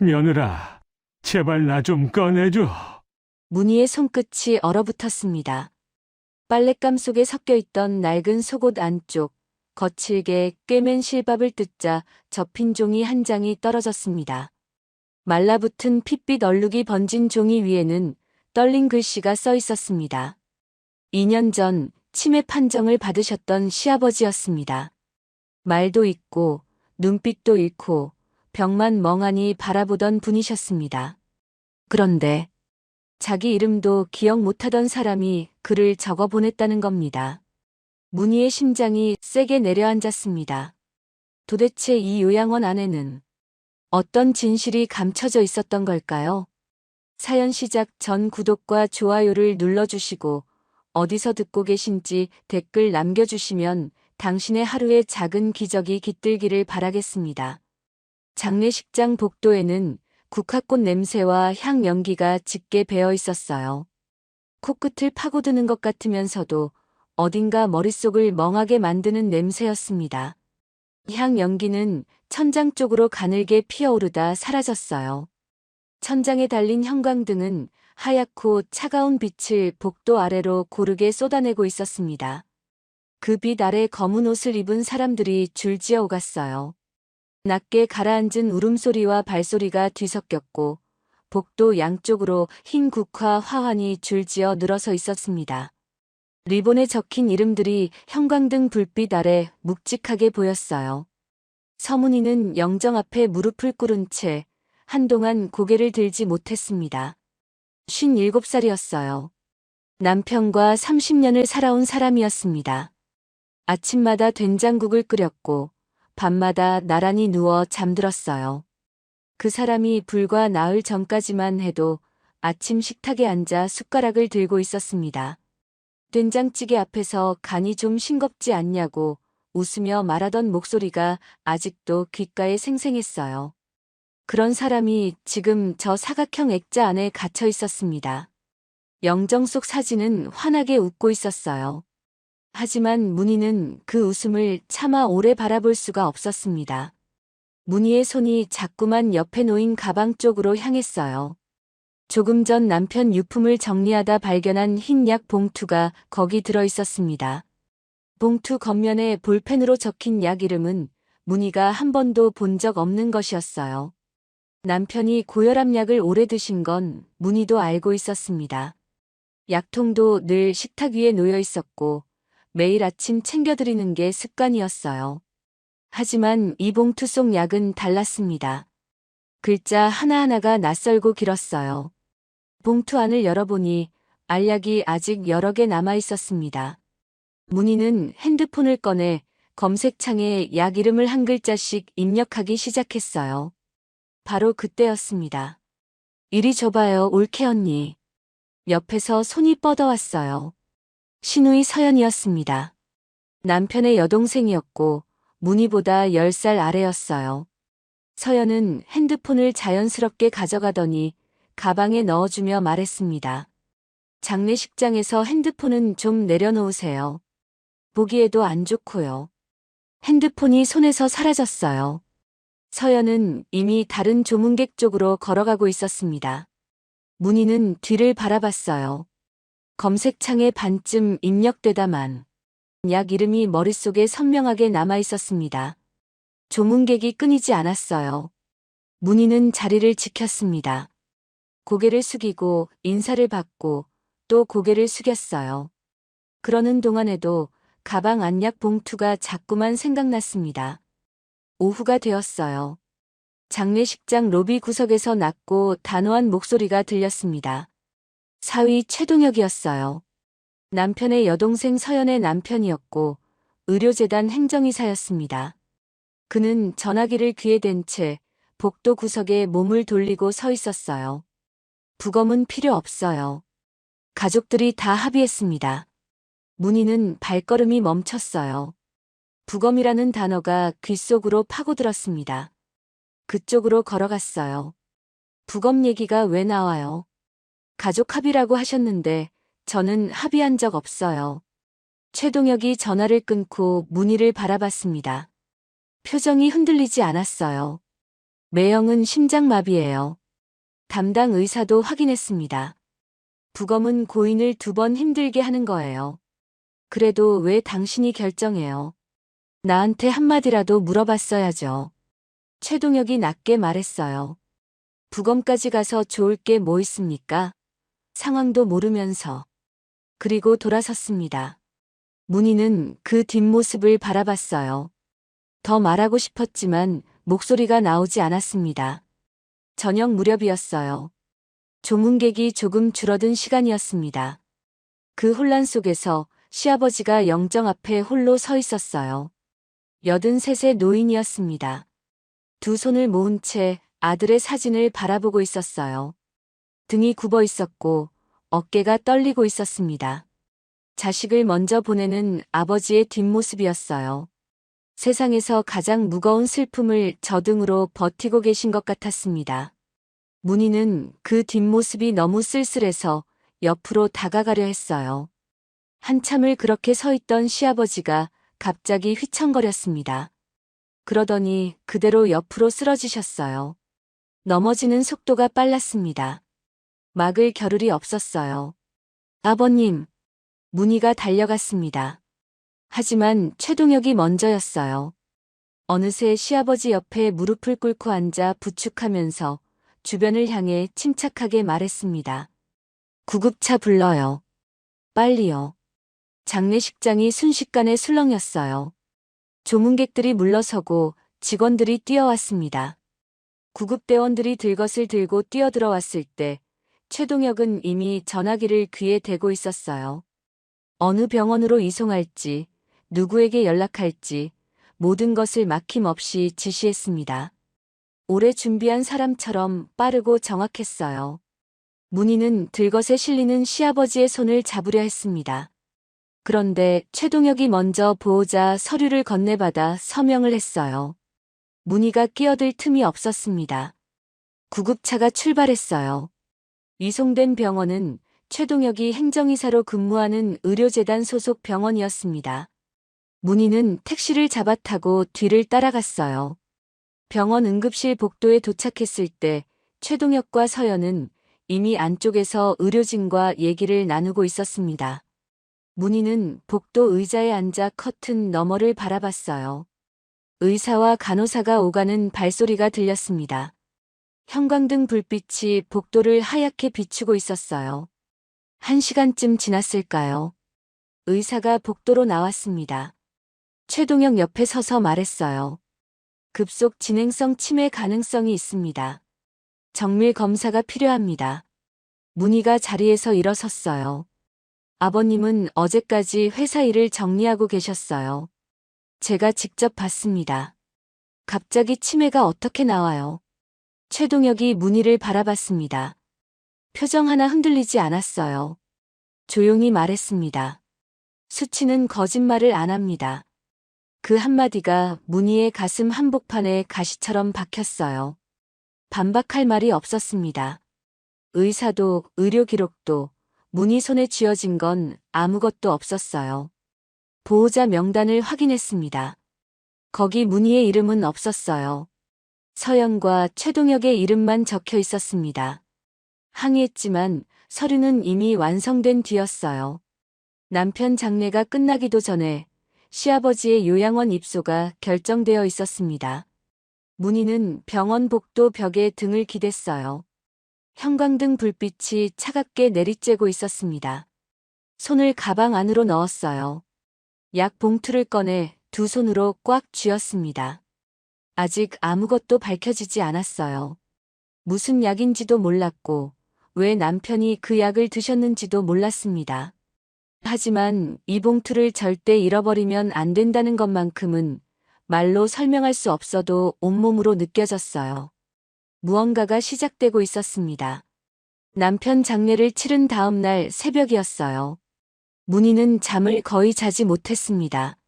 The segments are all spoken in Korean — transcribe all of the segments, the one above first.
며느라, 제발 나 좀 꺼내줘. 문희의 손끝이 얼어붙었습니다. 빨랫감 속에 섞여 있던 낡은 속옷 안쪽, 거칠게 꿰맨 실밥을 뜯자 접힌 종이 한 장이 떨어졌습니다. 말라붙은 핏빛 얼룩이 번진 종이 위에는 떨린 글씨가 써 있었습니다. 2년 전 치매 판정을 받으셨던 시아버지였습니다. 말도 잃고 눈빛도 잃고 벽만 멍하니 바라보던 분이셨습니다. 그런데 자기 이름도 기억 못하던 사람이 글을 적어 보냈다는 겁니다. 문희의 심장이 세게 내려앉았습니다. 도대체 이 요양원 안에는 어떤 진실이 감춰져 있었던 걸까요? 사연 시작 전 구독과 좋아요를 눌러주시고 어디서 듣고 계신지 댓글 남겨주시면 당신의 하루에 작은 기적이 깃들기를 바라겠습니다. 장례식장 복도에는 국화꽃 냄새와 향 연기가 짙게 배어 있었어요. 코끝을 파고드는 것 같으면서도 어딘가 머릿속을 멍하게 만드는 냄새였습니다. 향 연기는 천장 쪽으로 가늘게 피어오르다 사라졌어요. 천장에 달린 형광등은 하얗고 차가운 빛을 복도 아래로 고르게 쏟아내고 있었습니다. 그 빛 아래 검은 옷을 입은 사람들이 줄지어 오갔어요. 낮게 가라앉은 울음소리와 발소리가 뒤섞였고 복도 양쪽으로 흰 국화 화환이 줄지어 늘어서 있었습니다. 리본에 적힌 이름들이 형광등 불빛 아래 묵직하게 보였어요. 서문희는 영정 앞에 무릎을 꿇은 채 한동안 고개를 들지 못했습니다. 57살이었어요. 남편과 30년을 살아온 사람이었습니다. 아침마다 된장국을 끓였고 밤마다 나란히 누워 잠들었어요. 그 사람이 불과 나흘 전까지만 해도 아침 식탁에 앉아 숟가락을 들고 있었습니다. 된장찌개 앞에서 간이 좀 싱겁지 않냐고 웃으며 말하던 목소리가 아직도 귓가에 생생했어요. 그런 사람이 지금 저 사각형 액자 안에 갇혀 있었습니다. 영정 속 사진은 환하게 웃고 있었어요. 하지만 문희는 그 웃음을 차마 오래 바라볼 수가 없었습니다. 문희의 손이 자꾸만 옆에 놓인 가방 쪽으로 향했어요. 조금 전 남편 유품을 정리하다 발견한 흰 약 봉투가 거기 들어 있었습니다. 봉투 겉면에 볼펜으로 적힌 약 이름은 문희가 한 번도 본 적 없는 것이었어요. 남편이 고혈압 약을 오래 드신 건 문희도 알고 있었습니다. 약통도 늘 식탁 위에 놓여 있었고 매일 아침 챙겨드리는 게 습관이었어요. 하지만 이 봉투 속 약은 달랐습니다. 글자 하나하나가 낯설고 길었어요. 봉투 안을 열어보니 알약이 아직 여러 개 남아 있었습니다. 문희는 핸드폰을 꺼내 검색창에 약 이름을 한 글자씩 입력하기 시작했어요. 바로 그때였습니다. 이리 줘봐요, 올케 언니. 옆에서 손이 뻗어왔어요. 신우이 서연이었습니다. 남편의 여동생이었고 문희보다 10살 아래였어요. 서연은 핸드폰을 자연스럽게 가져가더니 가방에 넣어주며 말했습니다. 장례식장에서 핸드폰은 좀 내려놓으세요. 보기에도 안 좋고요. 핸드폰이 손에서 사라졌어요. 서연은 이미 다른 조문객 쪽으로 걸어가고 있었습니다. 문희는 뒤를 바라봤어요. 검색창에 반쯤 입력되다만 약 이름이 머릿속에 선명하게 남아 있었습니다. 조문객이 끊이지 않았어요. 문희는 자리를 지켰습니다. 고개를 숙이고 인사를 받고 또 고개를 숙였어요. 그러는 동안에도 가방 안 약 봉투가 자꾸만 생각났습니다. 오후가 되었어요. 장례식장 로비 구석에서 낮고 단호한 목소리가 들렸습니다. 사위 최동혁이었어요. 남편의 여동생 서연의 남편이었고 의료재단 행정이사였습니다. 그는 전화기를 귀에 댄 채 복도 구석에 몸을 돌리고 서 있었어요. 부검은 필요 없어요. 가족들이 다 합의했습니다. 문희는 발걸음이 멈췄어요. 부검이라는 단어가 귓속으로 파고들었습니다. 그쪽으로 걸어갔어요. 부검 얘기가 왜 나와요? 가족 합의라고 하셨는데 저는 합의한 적 없어요. 최동혁이 전화를 끊고 문희를 바라봤습니다. 표정이 흔들리지 않았어요. 매형은 심장마비예요. 담당 의사도 확인했습니다. 부검은 고인을 2번 힘들게 하는 거예요. 그래도 왜 당신이 결정해요? 나한테 한마디라도 물어봤어야죠. 최동혁이 낮게 말했어요. 부검까지 가서 좋을 게 뭐 있습니까? 상황도 모르면서. 그리고 돌아섰습니다. 문희는 그 뒷모습을 바라봤어요. 더 말하고 싶었지만 목소리가 나오지 않았습니다. 저녁 무렵이었어요. 조문객이 조금 줄어든 시간이었습니다. 그 혼란 속에서 시아버지가 영정 앞에 홀로 서 있었어요. 83세 노인이었습니다. 2 손을 모은 채 아들의 사진을 바라보고 있었어요. 등이 굽어 있었고 어깨가 떨리고 있었습니다. 자식을 먼저 보내는 아버지의 뒷모습이었어요. 세상에서 가장 무거운 슬픔을 저등으로 버티고 계신 것 같았습니다. 문희는 그 뒷모습이 너무 쓸쓸해서 옆으로 다가가려 했어요. 한참을 그렇게 서 있던 시아버지가 갑자기 휘청거렸습니다. 그러더니 그대로 옆으로 쓰러지셨어요. 넘어지는 속도가 빨랐습니다. 막을 겨를이 없었어요. 아버님! 문희가 달려갔습니다. 하지만 최동혁이 먼저였어요. 어느새 시아버지 옆에 무릎을 꿇고 앉아 부축하면서 주변을 향해 침착하게 말했습니다. 구급차 불러요. 빨리요. 장례식장이 순식간에 술렁였어요. 조문객들이 물러서고 직원들이 뛰어왔습니다. 구급대원들이 들것을 들고 뛰어들어왔을 때 최동혁은 이미 전화기를 귀에 대고 있었어요. 어느 병원으로 이송할지, 누구에게 연락할지 모든 것을 막힘없이 지시했습니다. 오래 준비한 사람처럼 빠르고 정확했어요. 문희는 들것에 실리는 시아버지의 손을 잡으려 했습니다. 그런데 최동혁이 먼저 보호자 서류를 건네받아 서명을 했어요. 문희가 끼어들 틈이 없었습니다. 구급차가 출발했어요. 이송된 병원은 최동혁이 행정이사로 근무하는 의료재단 소속 병원이었습니다. 문희는 택시를 잡아타고 뒤를 따라갔어요. 병원 응급실 복도에 도착했을 때 최동혁과 서연은 이미 안쪽에서 의료진과 얘기를 나누고 있었습니다. 문희는 복도 의자에 앉아 커튼 너머를 바라봤어요. 의사와 간호사가 오가는 발소리가 들렸습니다. 형광등 불빛이 복도를 하얗게 비추고 있었어요. 1시간쯤 지났을까요? 의사가 복도로 나왔습니다. 최동혁 옆에 서서 말했어요. 급속 진행성 치매 가능성이 있습니다. 정밀 검사가 필요합니다. 문희가 자리에서 일어섰어요. 아버님은 어제까지 회사 일을 정리하고 계셨어요. 제가 직접 봤습니다. 갑자기 치매가 어떻게 나와요? 최동혁이 문희를 바라봤습니다. 표정 하나 흔들리지 않았어요. 조용히 말했습니다. 수치는 거짓말을 안 합니다. 그 한마디가 문희의 가슴 한복판에 가시처럼 박혔어요. 반박할 말이 없었습니다. 의사도 의료 기록도 문희 손에 쥐어진 건 아무것도 없었어요. 보호자 명단을 확인했습니다. 거기 문희의 이름은 없었어요. 서연과 최동혁의 이름만 적혀 있었습니다. 항의했지만 서류는 이미 완성된 뒤였어요. 남편 장례가 끝나기도 전에 시아버지의 요양원 입소가 결정되어 있었습니다. 문희는 병원 복도 벽에 등을 기댔어요. 형광등 불빛이 차갑게 내리쬐고 있었습니다. 손을 가방 안으로 넣었어요. 약 봉투를 꺼내 2 손으로 꽉 쥐었습니다. 아직 아무것도 밝혀지지 않았어요. 무슨 약인지도 몰랐고 왜 남편이 그 약을 드셨는지도 몰랐습니다. 하지만 이 봉투를 절대 잃어버리면 안 된다는 것만큼은 말로 설명할 수 없어도 온몸으로 느껴졌어요. 무언가가 시작되고 있었습니다. 남편 장례를 치른 다음 날 새벽이었어요. 문희는 잠을 거의 자지 못했습니다.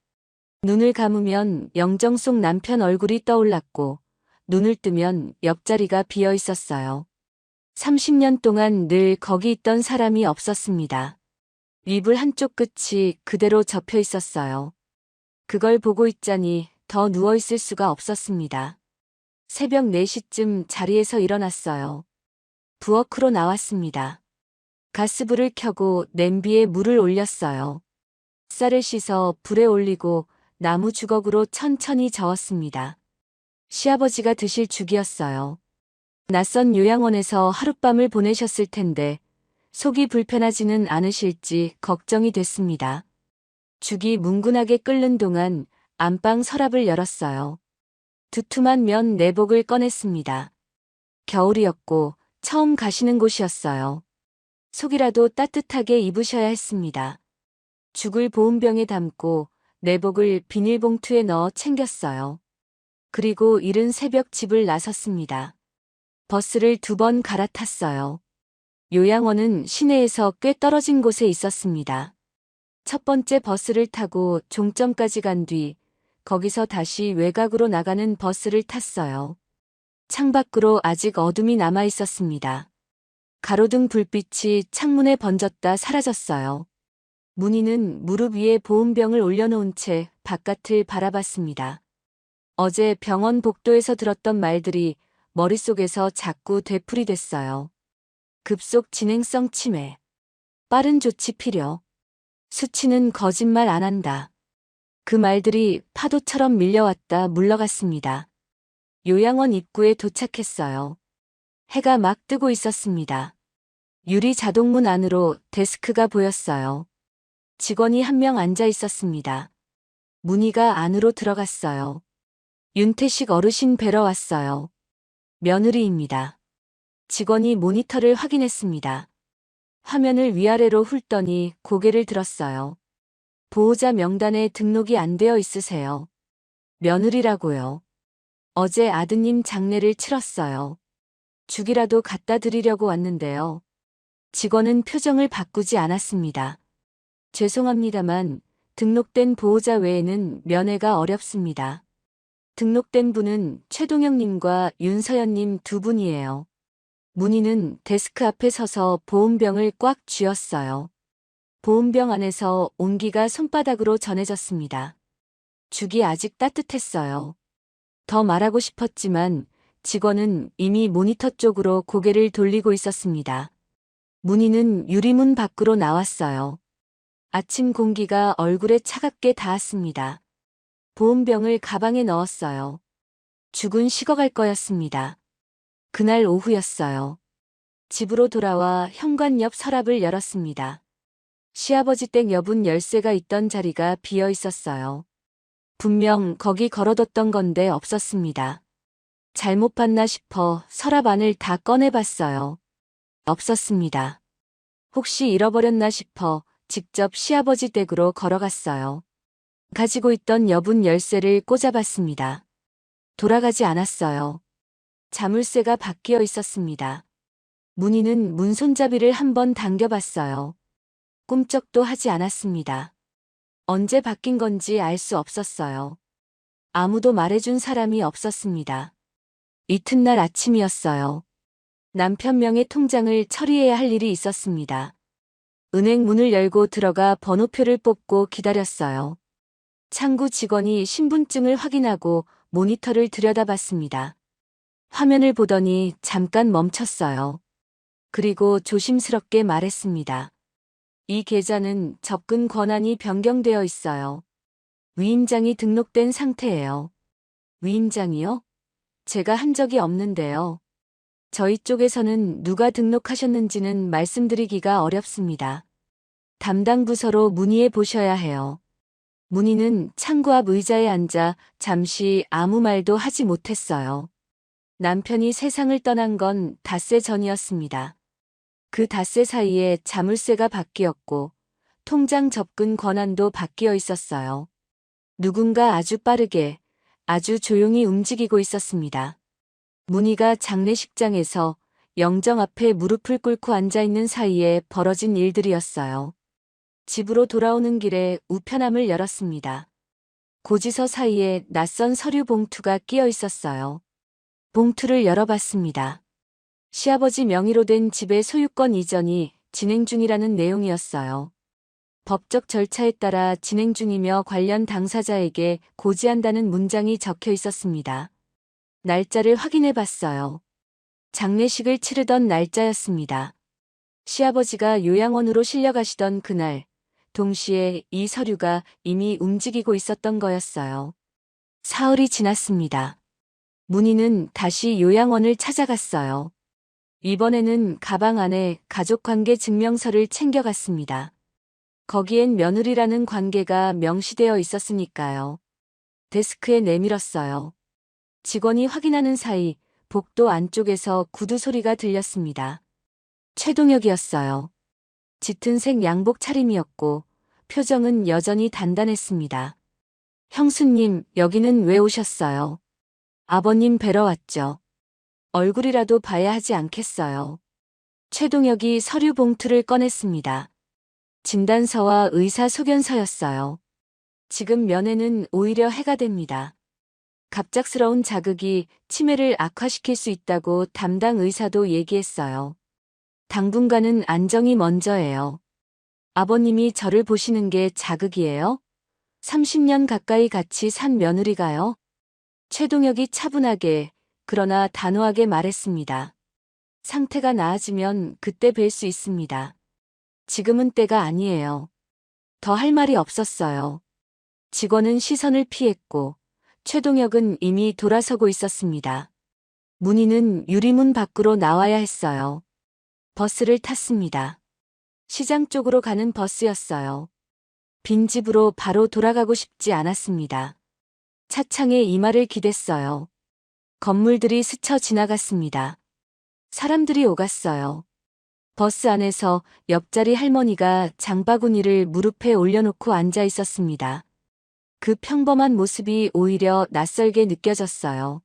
눈을 감으면 영정 속 남편 얼굴이 떠올랐고 눈을 뜨면 옆자리가 비어 있었어요. 30년 동안 늘 거기 있던 사람이 없었습니다. 이불 한쪽 끝이 그대로 접혀 있었어요. 그걸 보고 있자니 더 누워있을 수가 없었습니다. 새벽 4시쯤 자리에서 일어났어요. 부엌으로 나왔습니다. 가스불을 켜고 냄비에 물을 올렸어요. 쌀을 씻어 불에 올리고 나무 주걱으로 천천히 저었습니다. 시아버지가 드실 죽이었어요. 낯선 요양원에서 하룻밤을 보내셨을 텐데 속이 불편하지는 않으실지 걱정이 됐습니다. 죽이 뭉근하게 끓는 동안 안방 서랍을 열었어요. 두툼한 면 내복을 꺼냈습니다. 겨울이었고 처음 가시는 곳이었어요. 속이라도 따뜻하게 입으셔야 했습니다. 죽을 보온병에 담고 내복을 비닐봉투에 넣어 챙겼어요. 그리고 이른 새벽 집을 나섰습니다. 버스를 2번 갈아탔어요. 요양원은 시내에서 꽤 떨어진 곳에 있었습니다. 첫 번째 버스를 타고 종점까지 간 뒤 거기서 다시 외곽으로 나가는 버스를 탔어요. 창밖으로 아직 어둠이 남아 있었습니다. 가로등 불빛이 창문에 번졌다 사라졌어요. 문희는 무릎 위에 보온병을 올려놓은 채 바깥을 바라봤습니다. 어제 병원 복도에서 들었던 말들이 머릿속에서 자꾸 되풀이됐어요. 급속 진행성 치매. 빠른 조치 필요. 수치는 거짓말 안 한다. 그 말들이 파도처럼 밀려왔다 물러갔습니다. 요양원 입구에 도착했어요. 해가 막 뜨고 있었습니다. 유리 자동문 안으로 데스크가 보였어요. 직원이 한 명 앉아 있었습니다. 문희가 안으로 들어갔어요. 윤태식 어르신 뵈러 왔어요. 며느리입니다. 직원이 모니터를 확인했습니다. 화면을 위아래로 훑더니 고개를 들었어요. 보호자 명단에 등록이 안 되어 있으세요. 며느리라고요. 어제 아드님 장례를 치렀어요. 죽이라도 갖다 드리려고 왔는데요. 직원은 표정을 바꾸지 않았습니다. 죄송합니다만 등록된 보호자 외에는 면회가 어렵습니다. 등록된 분은 최동영님과 윤서연님 2분이에요. 문희는 데스크 앞에 서서 보온병을 꽉 쥐었어요. 보온병 안에서 온기가 손바닥으로 전해졌습니다. 죽이 아직 따뜻했어요. 더 말하고 싶었지만 직원은 이미 모니터 쪽으로 고개를 돌리고 있었습니다. 문희는 유리문 밖으로 나왔어요. 아침 공기가 얼굴에 차갑게 닿았습니다. 보온병을 가방에 넣었어요. 죽은 식어갈 거였습니다. 그날 오후였어요. 집으로 돌아와 현관 옆 서랍을 열었습니다. 시아버지 댁 여분 열쇠가 있던 자리가 비어 있었어요. 분명 거기 걸어뒀던 건데 없었습니다. 잘못 봤나 싶어 서랍 안을 다 꺼내봤어요. 없었습니다. 혹시 잃어버렸나 싶어 직접 시아버지 댁으로 걸어갔어요. 가지고 있던 여분 열쇠를 꽂아봤습니다. 돌아가지 않았어요. 자물쇠가 바뀌어 있었습니다. 문희는 문손잡이를 한번 당겨봤어요. 꿈쩍도 하지 않았습니다. 언제 바뀐 건지 알 수 없었어요. 아무도 말해준 사람이 없었습니다. 이튿날 아침이었어요. 남편 명의 통장을 처리해야 할 일이 있었습니다. 은행 문을 열고 들어가 번호표를 뽑고 기다렸어요. 창구 직원이 신분증을 확인하고 모니터를 들여다봤습니다. 화면을 보더니 잠깐 멈췄어요. 그리고 조심스럽게 말했습니다. 이 계좌는 접근 권한이 변경되어 있어요. 위임장이 등록된 상태예요. 위임장이요? 제가 한 적이 없는데요. 저희 쪽에서는 누가 등록하셨는지는 말씀드리기가 어렵습니다. 담당 부서로 문의해 보셔야 해요. 문희는 창구 앞 의자에 앉아 잠시 아무 말도 하지 못했어요. 남편이 세상을 떠난 건 닷새 전이었습니다. 그 닷새 사이에 자물쇠가 바뀌었고 통장 접근 권한도 바뀌어 있었어요. 누군가 아주 빠르게, 아주 조용히 움직이고 있었습니다. 문희가 장례식장에서 영정 앞에 무릎을 꿇고 앉아있는 사이에 벌어진 일들이었어요. 집으로 돌아오는 길에 우편함을 열었습니다. 고지서 사이에 낯선 서류 봉투가 끼어 있었어요. 봉투를 열어봤습니다. 시아버지 명의로 된 집의 소유권 이전이 진행 중이라는 내용이었어요. 법적 절차에 따라 진행 중이며 관련 당사자에게 고지한다는 문장이 적혀 있었습니다. 날짜를 확인해 봤어요. 장례식을 치르던 날짜였습니다. 시아버지가 요양원으로 실려가시던 그날, 동시에 이 서류가 이미 움직이고 있었던 거였어요. 사흘이 지났습니다. 문희는 다시 요양원을 찾아갔어요. 이번에는 가방 안에 가족관계 증명서를 챙겨갔습니다. 거기엔 며느리라는 관계가 명시되어 있었으니까요. 데스크에 내밀었어요. 직원이 확인하는 사이 복도 안쪽에서 구두 소리가 들렸습니다. 최동혁이었어요. 짙은 색 양복 차림이었고 표정은 여전히 단단했습니다. 형수님, 여기는 왜 오셨어요? 아버님 뵈러 왔죠. 얼굴이라도 봐야 하지 않겠어요. 최동혁이 서류 봉투를 꺼냈습니다. 진단서와 의사소견서였어요. 지금 면회는 오히려 해가 됩니다. 갑작스러운 자극이 치매를 악화시킬 수 있다고 담당 의사도 얘기했어요. 당분간은 안정이 먼저예요. 아버님이 저를 보시는 게 자극이에요? 30년 가까이 같이 산 며느리가요? 최동혁이 차분하게 그러나 단호하게 말했습니다. 상태가 나아지면 그때 뵐 수 있습니다. 지금은 때가 아니에요. 더 할 말이 없었어요. 직원은 시선을 피했고 최동혁은 이미 돌아서고 있었습니다. 문희는 유리문 밖으로 나와야 했어요. 버스를 탔습니다. 시장 쪽으로 가는 버스였어요. 빈집으로 바로 돌아가고 싶지 않았습니다. 차창에 이마를 기댔어요. 건물들이 스쳐 지나갔습니다. 사람들이 오갔어요. 버스 안에서 옆자리 할머니가 장바구니를 무릎에 올려놓고 앉아 있었습니다. 그 평범한 모습이 오히려 낯설게 느껴졌어요.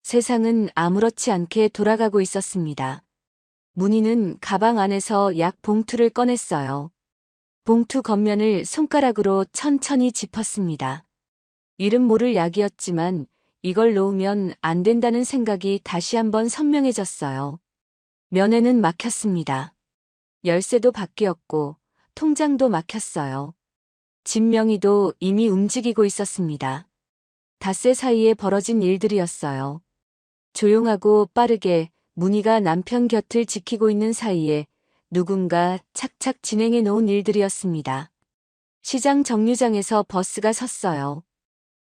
세상은 아무렇지 않게 돌아가고 있었습니다. 문희는 가방 안에서 약 봉투를 꺼냈어요. 봉투 겉면을 손가락으로 천천히 짚었습니다. 이름 모를 약이었지만 이걸 놓으면 안 된다는 생각이 다시 한번 선명해졌어요. 면회는 막혔습니다. 열쇠도 바뀌었고 통장도 막혔어요. 집 명의도 이미 움직이고 있었습니다. 닷새 사이에 벌어진 일들이었어요. 조용하고 빠르게 문희가 남편 곁을 지키고 있는 사이에 누군가 착착 진행해 놓은 일들이었습니다. 시장 정류장에서 버스가 섰어요.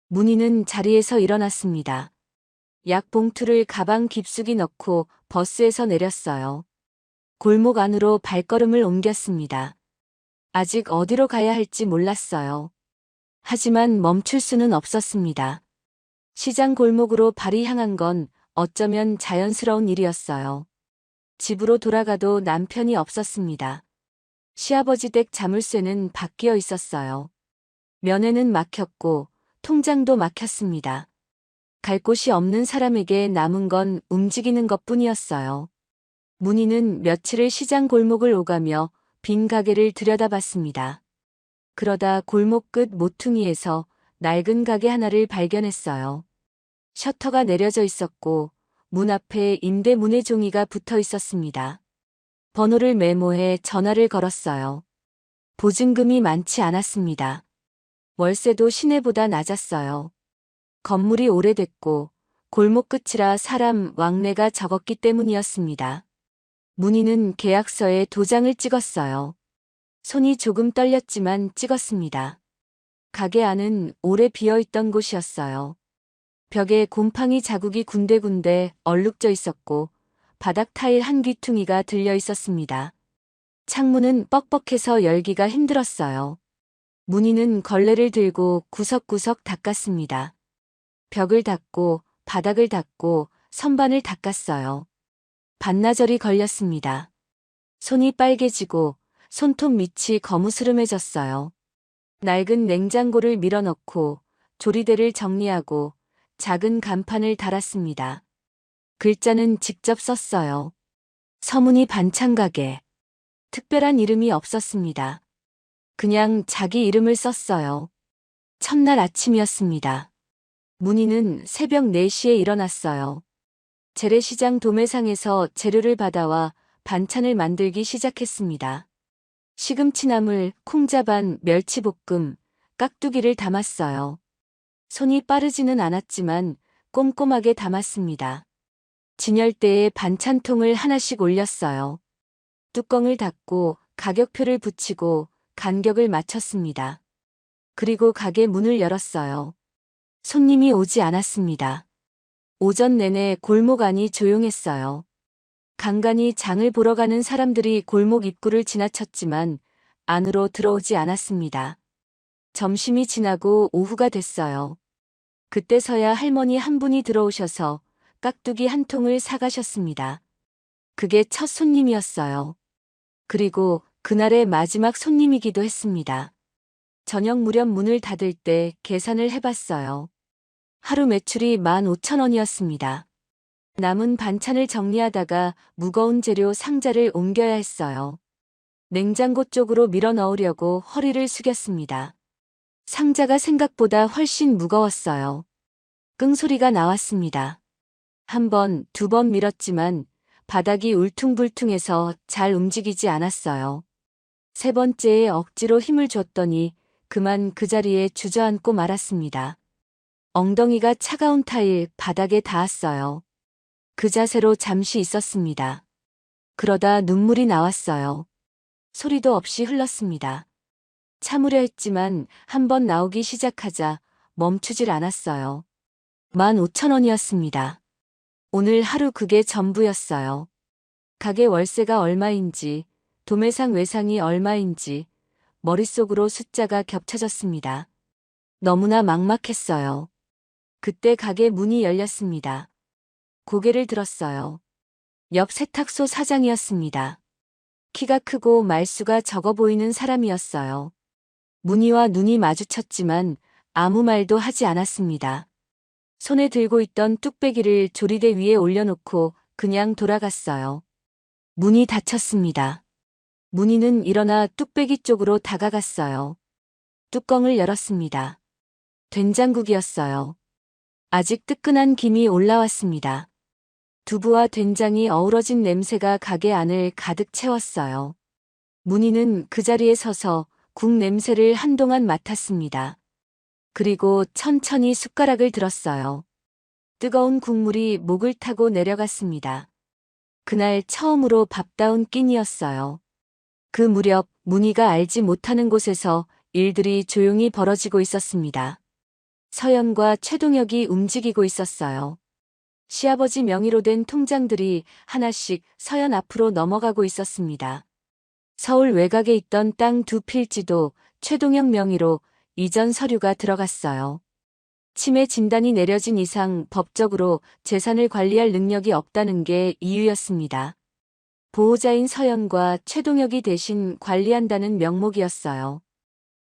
문희는 자리에서 일어났습니다. 약 봉투를 가방 깊숙이 넣고 버스에서 내렸어요. 골목 안으로 발걸음을 옮겼습니다. 아직 어디로 가야 할지 몰랐어요. 하지만 멈출 수는 없었습니다. 시장 골목으로 발이 향한 건 어쩌면 자연스러운 일이었어요. 집으로 돌아가도 남편이 없었습니다. 시아버지 댁 자물쇠는 바뀌어 있었어요. 면회는 막혔고 통장도 막혔습니다. 갈 곳이 없는 사람에게 남은 건 움직이는 것뿐이었어요. 문희는 며칠을 시장 골목을 오가며 빈 가게를 들여다봤습니다. 그러다 골목 끝 모퉁이에서 낡은 가게 하나를 발견했어요. 셔터가 내려져 있었고 문 앞에 임대 문의 종이가 붙어 있었습니다. 번호를 메모해 전화를 걸었어요. 보증금이 많지 않았습니다. 월세도 시내보다 낮았어요. 건물이 오래됐고 골목 끝이라 사람 왕래가 적었기 때문이었습니다. 문희는 계약서에 도장을 찍었어요. 손이 조금 떨렸지만 찍었습니다. 가게 안은 오래 비어있던 곳이었어요. 벽에 곰팡이 자국이 군데군데 얼룩져 있었고 바닥 타일 한 귀퉁이가 들려 있었습니다. 창문은 뻑뻑해서 열기가 힘들었어요. 문희는 걸레를 들고 구석구석 닦았습니다. 벽을 닦고 바닥을 닦고 선반을 닦았어요. 반나절이 걸렸습니다. 손이 빨개지고 손톱 밑이 거무스름해졌어요. 낡은 냉장고를 밀어넣고 조리대를 정리하고 작은 간판을 달았습니다. 글자는 직접 썼어요. 서문희 반찬가게. 특별한 이름이 없었습니다. 그냥 자기 이름을 썼어요. 첫날 아침이었습니다. 문희는 새벽 4시에 일어났어요. 재래시장 도매상에서 재료를 받아와 반찬을 만들기 시작했습니다. 시금치나물, 콩자반, 멸치볶음, 깍두기를 담았어요. 손이 빠르지는 않았지만 꼼꼼하게 담았습니다. 진열대에 반찬통을 하나씩 올렸어요. 뚜껑을 닫고 가격표를 붙이고 간격을 맞췄습니다. 그리고 가게 문을 열었어요. 손님이 오지 않았습니다. 오전 내내 골목 안이 조용했어요. 간간히 장을 보러 가는 사람들이 골목 입구를 지나쳤지만 안으로 들어오지 않았습니다. 점심이 지나고 오후가 됐어요. 그때서야 할머니 한 분이 들어오셔서 깍두기 한 통을 사가셨습니다. 그게 첫 손님이었어요. 그리고 그날의 마지막 손님이기도 했습니다. 저녁 무렵 문을 닫을 때 계산을 해봤어요. 하루 매출이 15,000원이었습니다. 남은 반찬을 정리하다가 무거운 재료 상자를 옮겨야 했어요. 냉장고 쪽으로 밀어 넣으려고 허리를 숙였습니다. 상자가 생각보다 훨씬 무거웠어요. 끙소리가 나왔습니다. 한 번, 두 번 밀었지만 바닥이 울퉁불퉁해서 잘 움직이지 않았어요. 세 번째에 억지로 힘을 줬더니 그만 그 자리에 주저앉고 말았습니다. 엉덩이가 차가운 타일 바닥에 닿았어요. 그 자세로 잠시 있었습니다. 그러다 눈물이 나왔어요. 소리도 없이 흘렀습니다. 참으려 했지만 한 번 나오기 시작하자 멈추질 않았어요. 15,000원이었습니다. 오늘 하루 그게 전부였어요. 가게 월세가 얼마인지, 도매상 외상이 얼마인지 머릿속으로 숫자가 겹쳐졌습니다. 너무나 막막했어요. 그때 가게 문이 열렸습니다. 고개를 들었어요. 옆 세탁소 사장이었습니다. 키가 크고 말수가 적어 보이는 사람이었어요. 문희와 눈이 마주쳤지만 아무 말도 하지 않았습니다. 손에 들고 있던 뚝배기를 조리대 위에 올려놓고 그냥 돌아갔어요. 문이 닫혔습니다. 문희는 일어나 뚝배기 쪽으로 다가갔어요. 뚜껑을 열었습니다. 된장국이었어요. 아직 뜨끈한 김이 올라왔습니다. 두부와 된장이 어우러진 냄새가 가게 안을 가득 채웠어요. 문희는 그 자리에 서서 국 냄새를 한동안 맡았습니다. 그리고 천천히 숟가락을 들었어요. 뜨거운 국물이 목을 타고 내려갔습니다. 그날 처음으로 밥다운 끼니였어요. 그 무렵 문희가 알지 못하는 곳에서 일들이 조용히 벌어지고 있었습니다. 서연과 최동혁이 움직이고 있었어요. 시아버지 명의로 된 통장들이 하나씩 서연 앞으로 넘어가고 있었습니다. 서울 외곽에 있던 땅 2필지도 최동혁 명의로 이전 서류가 들어갔어요. 치매 진단이 내려진 이상 법적으로 재산을 관리할 능력이 없다는 게 이유였습니다. 보호자인 서연과 최동혁이 대신 관리한다는 명목이었어요.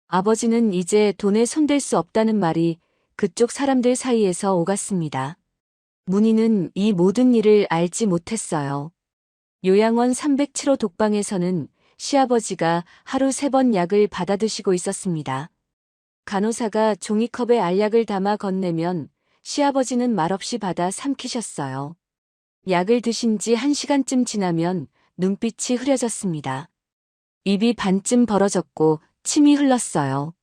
아버지는 이제 돈에 손댈 수 없다는 말이 그쪽 사람들 사이에서 오갔습니다. 문희는 이 모든 일을 알지 못했어요. 요양원 307호 독방에서는 시아버지가 하루 3번 약을 받아드시고 있었습니다. 간호사가 종이컵에 알약을 담아 건네면 시아버지는 말없이 받아 삼키셨어요. 약을 드신 지 1시간쯤 지나면 눈빛이 흐려졌습니다. 입이 반쯤 벌어졌고 침이 흘렀어요.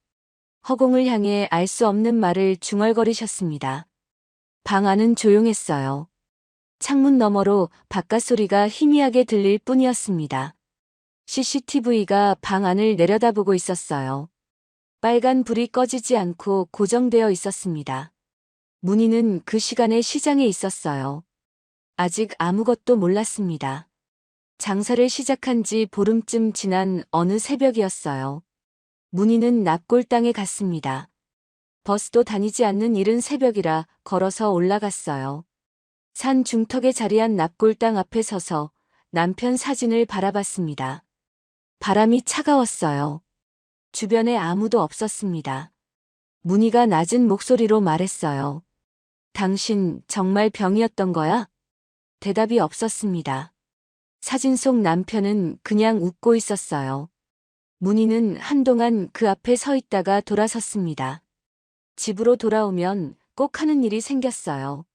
허공을 향해 알 수 없는 말을 중얼거리셨습니다. 방 안은 조용했어요. 창문 너머로 바깥 소리가 희미하게 들릴 뿐이었습니다. CCTV가 방 안을 내려다보고 있었어요. 빨간 불이 꺼지지 않고 고정되어 있었습니다. 문희는 그 시간에 시장에 있었어요. 아직 아무것도 몰랐습니다. 장사를 시작한 지 보름쯤 지난 어느 새벽이었어요. 문희는 납골당에 갔습니다. 버스도 다니지 않는 이른 새벽이라 걸어서 올라갔어요. 산 중턱에 자리한 납골당 앞에 서서 남편 사진을 바라봤습니다. 바람이 차가웠어요. 주변에 아무도 없었습니다. 문희가 낮은 목소리로 말했어요. 당신 정말 병이었던 거야? 대답이 없었습니다. 사진 속 남편은 그냥 웃고 있었어요. 문희는 한동안 그 앞에 서 있다가 돌아섰습니다. 집으로 돌아오면 꼭 하는 일이 생겼어요.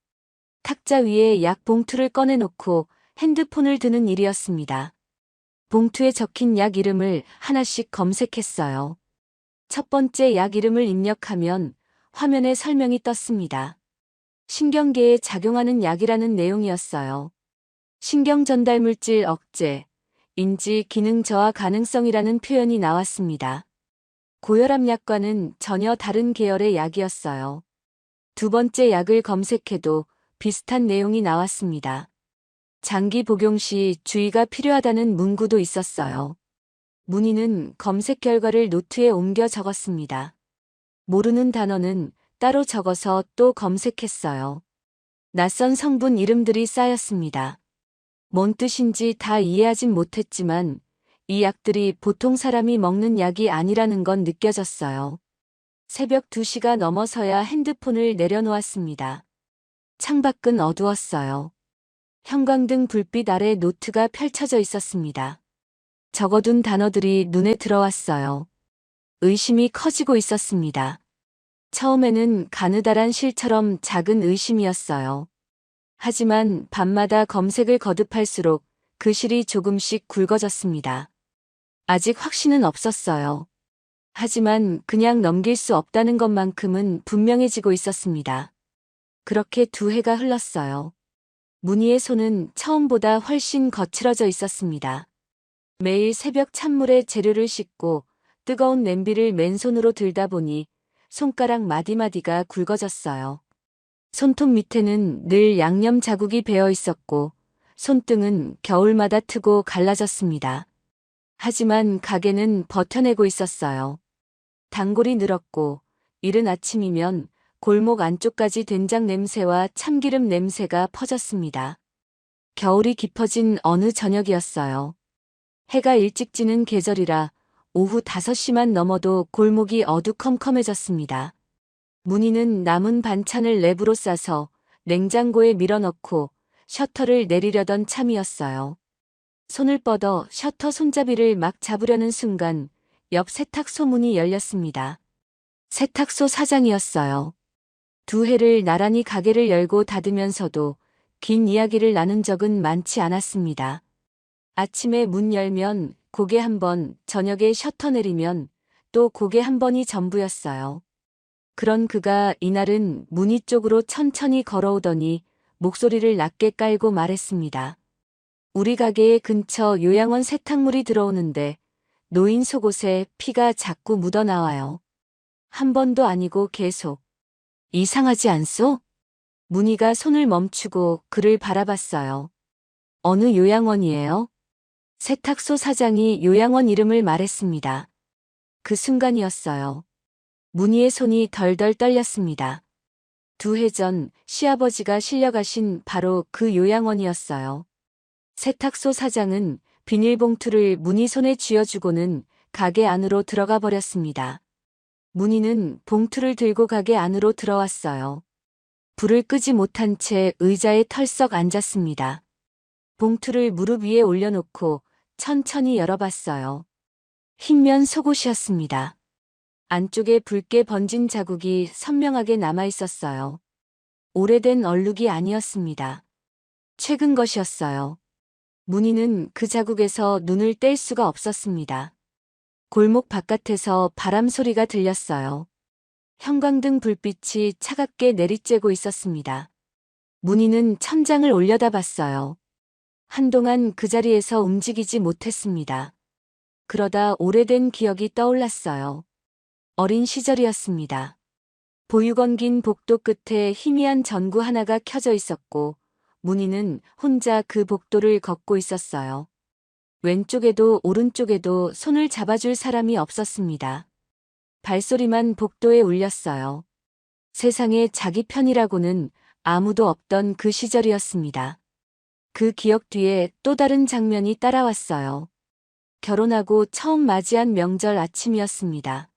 탁자 위에 약 봉투를 꺼내놓고 핸드폰을 드는 일이었습니다. 봉투에 적힌 약 이름을 하나씩 검색했어요. 첫 번째 약 이름을 입력하면 화면에 설명이 떴습니다. 신경계에 작용하는 약이라는 내용이었어요. 신경 전달 물질 억제, 인지 기능 저하 가능성이라는 표현이 나왔습니다. 고혈압 약과는 전혀 다른 계열의 약이었어요. 두 번째 약을 검색해도 비슷한 내용이 나왔습니다. 장기 복용 시 주의가 필요하다는 문구도 있었어요. 문의는 검색 결과를 노트에 옮겨 적었습니다. 모르는 단어는 따로 적어서 또 검색했어요. 낯선 성분 이름들이 쌓였습니다. 뭔 뜻인지 다 이해하진 못했지만 이 약들이 보통 사람이 먹는 약이 아니라는 건 느껴졌어요. 새벽 2시가 넘어서야 핸드폰을 내려놓았습니다. 창밖은 어두웠어요. 형광등 불빛 아래 노트가 펼쳐져 있었습니다. 적어둔 단어들이 눈에 들어왔어요. 의심이 커지고 있었습니다. 처음에는 가느다란 실처럼 작은 의심이었어요. 하지만 밤마다 검색을 거듭할수록 그 실이 조금씩 굵어졌습니다. 아직 확신은 없었어요. 하지만 그냥 넘길 수 없다는 것만큼은 분명해지고 있었습니다. 그렇게 2해가 흘렀어요. 문희의 손은 처음보다 훨씬 거칠어져 있었습니다. 매일 새벽 찬물에 재료를 씻고 뜨거운 냄비를 맨손으로 들다 보니 손가락 마디마디가 굵어졌어요. 손톱 밑에는 늘 양념 자국이 배어 있었고 손등은 겨울마다 트고 갈라졌습니다. 하지만 가게는 버텨내고 있었어요. 단골이 늘었고 이른 아침이면 골목 안쪽까지 된장 냄새와 참기름 냄새가 퍼졌습니다. 겨울이 깊어진 어느 저녁이었어요. 해가 일찍 지는 계절이라 오후 5시만 넘어도 골목이 어두컴컴해졌습니다. 문희는 남은 반찬을 랩으로 싸서 냉장고에 밀어넣고 셔터를 내리려던 참이었어요. 손을 뻗어 셔터 손잡이를 막 잡으려는 순간 옆 세탁소 문이 열렸습니다. 세탁소 사장이었어요. 2해를 나란히 가게를 열고 닫으면서도 긴 이야기를 나눈 적은 많지 않았습니다. 아침에 문 열면 고개 한 번, 저녁에 셔터 내리면 또 고개 한 번이 전부였어요. 그런 그가 이날은 문희 쪽으로 천천히 걸어오더니 목소리를 낮게 깔고 말했습니다. 우리 가게에 근처 요양원 세탁물이 들어오는데 노인 속옷에 피가 자꾸 묻어나와요. 한 번도 아니고 계속. 이상하지 않소? 문희가 손을 멈추고 그를 바라봤어요. 어느 요양원이에요? 세탁소 사장이 요양원 이름을 말했습니다. 그 순간이었어요. 문희의 손이 덜덜 떨렸습니다. 2해 전 시아버지가 실려가신 바로 그 요양원이었어요. 세탁소 사장은 비닐봉투를 문희 손에 쥐어주고는 가게 안으로 들어가 버렸습니다. 문희는 봉투를 들고 가게 안으로 들어왔어요. 불을 끄지 못한 채 의자에 털썩 앉았습니다. 봉투를 무릎 위에 올려놓고 천천히 열어봤어요. 흰면 속옷이었습니다. 안쪽에 붉게 번진 자국이 선명하게 남아있었어요. 오래된 얼룩이 아니었습니다. 최근 것이었어요. 문희는 그 자국에서 눈을 뗄 수가 없었습니다. 골목 바깥에서 바람 소리가 들렸어요. 형광등 불빛이 차갑게 내리쬐고 있었습니다. 문희는 천장을 올려다봤어요. 한동안 그 자리에서 움직이지 못했습니다. 그러다 오래된 기억이 떠올랐어요. 어린 시절이었습니다. 보육원 긴 복도 끝에 희미한 전구 하나가 켜져 있었고 문희는 혼자 그 복도를 걷고 있었어요. 왼쪽에도 오른쪽에도 손을 잡아줄 사람이 없었습니다. 발소리만 복도에 울렸어요. 세상에 자기 편이라고는 아무도 없던 그 시절이었습니다. 그 기억 뒤에 또 다른 장면이 따라왔어요. 결혼하고 처음 맞이한 명절 아침이었습니다.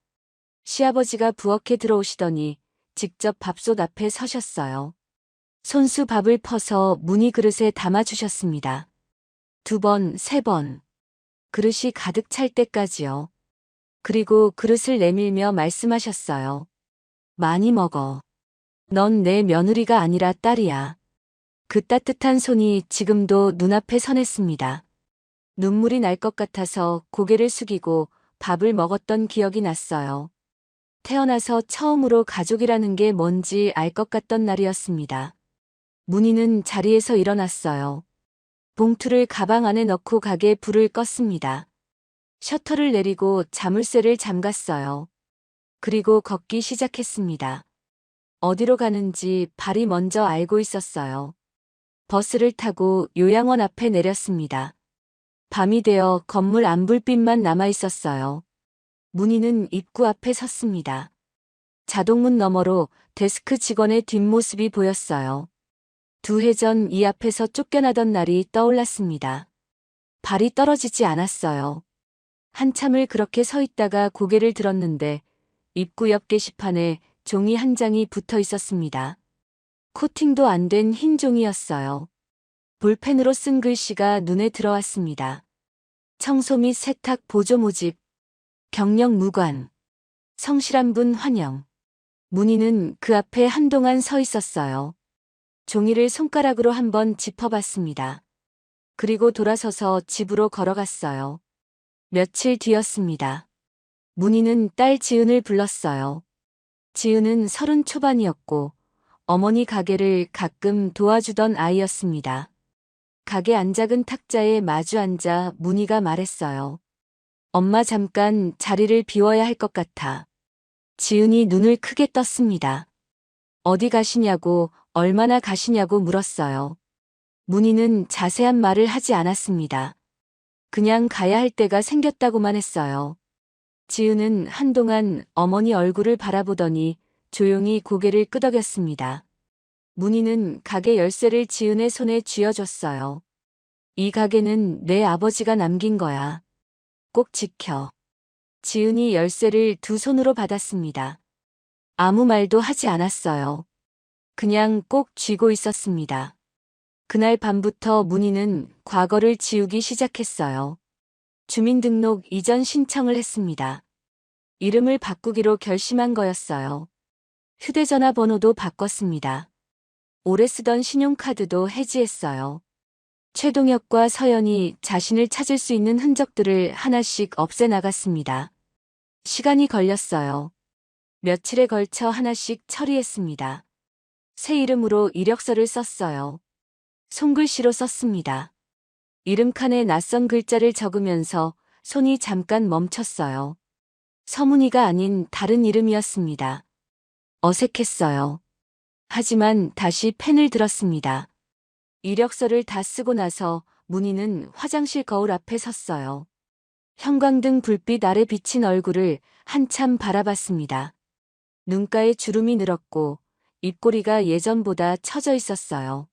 시아버지가 부엌에 들어오시더니 직접 밥솥 앞에 서셨어요. 손수 밥을 퍼서 문희 그릇에 담아주셨습니다. 2번, 3번. 그릇이 가득 찰 때까지요. 그리고 그릇을 내밀며 말씀하셨어요. 많이 먹어. 넌 내 며느리가 아니라 딸이야. 그 따뜻한 손이 지금도 눈앞에 서냈습니다. 눈물이 날 것 같아서 고개를 숙이고 밥을 먹었던 기억이 났어요. 태어나서 처음으로 가족이라는 게 뭔지 알 것 같던 날이었습니다. 문희는 자리에서 일어났어요. 봉투를 가방 안에 넣고 가게 불을 껐습니다. 셔터를 내리고 자물쇠를 잠갔어요. 그리고 걷기 시작했습니다. 어디로 가는지 발이 먼저 알고 있었어요. 버스를 타고 요양원 앞에 내렸습니다. 밤이 되어 건물 안불빛만 남아 있었어요. 문희는 입구 앞에 섰습니다. 자동문 너머로 데스크 직원의 뒷모습이 보였어요. 2해 전 이 앞에서 쫓겨나던 날이 떠올랐습니다. 발이 떨어지지 않았어요. 한참을 그렇게 서 있다가 고개를 들었는데 입구 옆 게시판에 종이 한 장이 붙어 있었습니다. 코팅도 안 된 흰 종이였어요. 볼펜으로 쓴 글씨가 눈에 들어왔습니다. 청소 및 세탁 보조 모집, 경력 무관, 성실한 분 환영. 문희는 그 앞에 한동안 서 있었어요. 종이를 손가락으로 한번 짚어봤습니다. 그리고 돌아서서 집으로 걸어갔어요. 며칠 뒤였습니다. 문희는 딸 지은을 불렀어요. 지은은 30 초반이었고 어머니 가게를 가끔 도와주던 아이였습니다. 가게 안작은 탁자에 마주 앉아 문희가 말했어요. 엄마 잠깐 자리를 비워야 할 것 같아. 지은이 눈을 크게 떴습니다. 어디 가시냐고 얼마나 가시냐고 물었어요. 문희는 자세한 말을 하지 않았습니다. 그냥 가야 할 때가 생겼다고만 했어요. 지은은 한동안 어머니 얼굴을 바라보더니 조용히 고개를 끄덕였습니다. 문희는 가게 열쇠를 지은의 손에 쥐어줬어요. 이 가게는 내 아버지가 남긴 거야. 꼭 지켜. 지은이 열쇠를 두 손으로 받았습니다. 아무 말도 하지 않았어요. 그냥 꼭 쥐고 있었습니다. 그날 밤부터 문희는 과거를 지우기 시작했어요. 주민등록 이전 신청을 했습니다. 이름을 바꾸기로 결심한 거였어요. 휴대전화 번호도 바꿨습니다. 오래 쓰던 신용카드도 해지했어요. 최동혁과 서연이 자신을 찾을 수 있는 흔적들을 하나씩 없애나갔습니다. 시간이 걸렸어요. 며칠에 걸쳐 하나씩 처리했습니다. 새 이름으로 이력서를 썼어요. 손글씨로 썼습니다. 이름칸에 낯선 글자를 적으면서 손이 잠깐 멈췄어요. 서문희가 아닌 다른 이름이었습니다. 어색했어요. 하지만 다시 펜을 들었습니다. 이력서를 다 쓰고 나서 문희는 화장실 거울 앞에 섰어요. 형광등 불빛 아래 비친 얼굴을 한참 바라봤습니다. 눈가에 주름이 늘었고 입꼬리가 예전보다 처져 있었어요.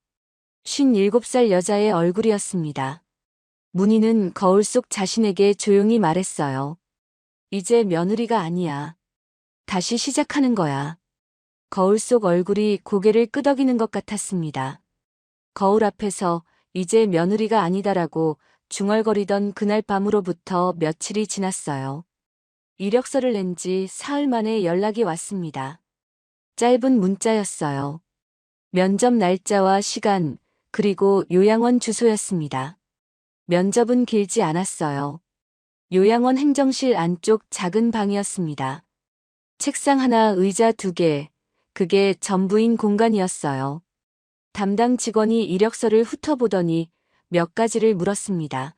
57살 여자의 얼굴이었습니다. 문희는 거울 속 자신에게 조용히 말했어요. 이제 며느리가 아니야. 다시 시작하는 거야. 거울 속 얼굴이 고개를 끄덕이는 것 같았습니다. 거울 앞에서 이제 며느리가 아니다라고 중얼거리던 그날 밤으로부터 며칠이 지났어요. 이력서를 낸 지 사흘 만에 연락이 왔습니다. 짧은 문자였어요. 면접 날짜와 시간, 그리고 요양원 주소였습니다. 면접은 길지 않았어요. 요양원 행정실 안쪽 작은 방이었습니다. 책상 하나, 의자 2개, 그게 전부인 공간이었어요. 담당 직원이 이력서를 훑어보더니 몇 가지를 물었습니다.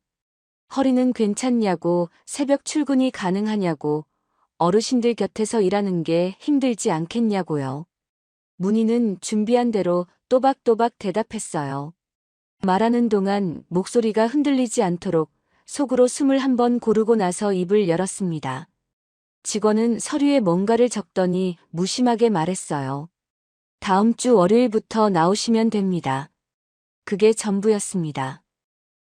허리는 괜찮냐고, 새벽 출근이 가능하냐고, 어르신들 곁에서 일하는 게 힘들지 않겠냐고요. 문희는 준비한 대로 또박또박 대답했어요. 말하는 동안 목소리가 흔들리지 않도록 속으로 숨을 한번 고르고 나서 입을 열었습니다. 직원은 서류에 뭔가를 적더니 무심하게 말했어요. 다음 주 월요일부터 나오시면 됩니다. 그게 전부였습니다.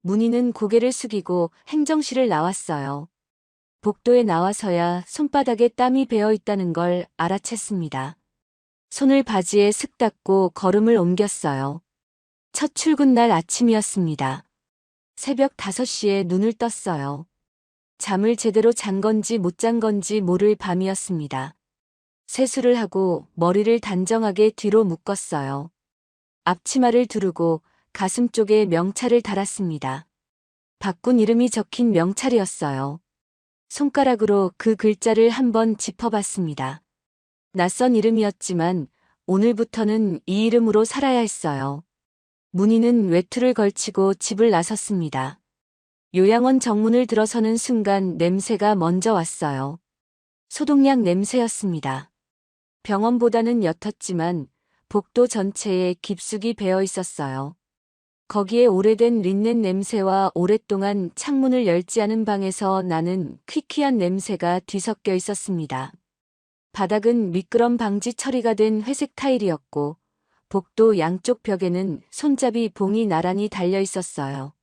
문희는 고개를 숙이고 행정실을 나왔어요. 복도에 나와서야 손바닥에 땀이 배어 있다는 걸 알아챘습니다. 손을 바지에 슥 닦고 걸음을 옮겼어요. 첫 출근 날 아침이었습니다. 새벽 5시에 눈을 떴어요. 잠을 제대로 잔 건지 못 잔 건지 모를 밤이었습니다. 세수를 하고 머리를 단정하게 뒤로 묶었어요. 앞치마를 두르고 가슴 쪽에 명찰을 달았습니다. 바꾼 이름이 적힌 명찰이었어요. 손가락으로 그 글자를 한번 짚어봤습니다. 낯선 이름이었지만 오늘부터는 이 이름으로 살아야 했어요. 문희는 외투를 걸치고 집을 나섰습니다. 요양원 정문을 들어서는 순간 냄새가 먼저 왔어요. 소독약 냄새였습니다. 병원보다는 옅었지만 복도 전체에 깊숙이 배어 있었어요. 거기에 오래된 린넨 냄새와 오랫동안 창문을 열지 않은 방에서 나는 퀴퀴한 냄새가 뒤섞여 있었습니다. 바닥은 미끄럼 방지 처리가 된 회색 타일이었고 복도 양쪽 벽에는 손잡이 봉이 나란히 달려 있었어요.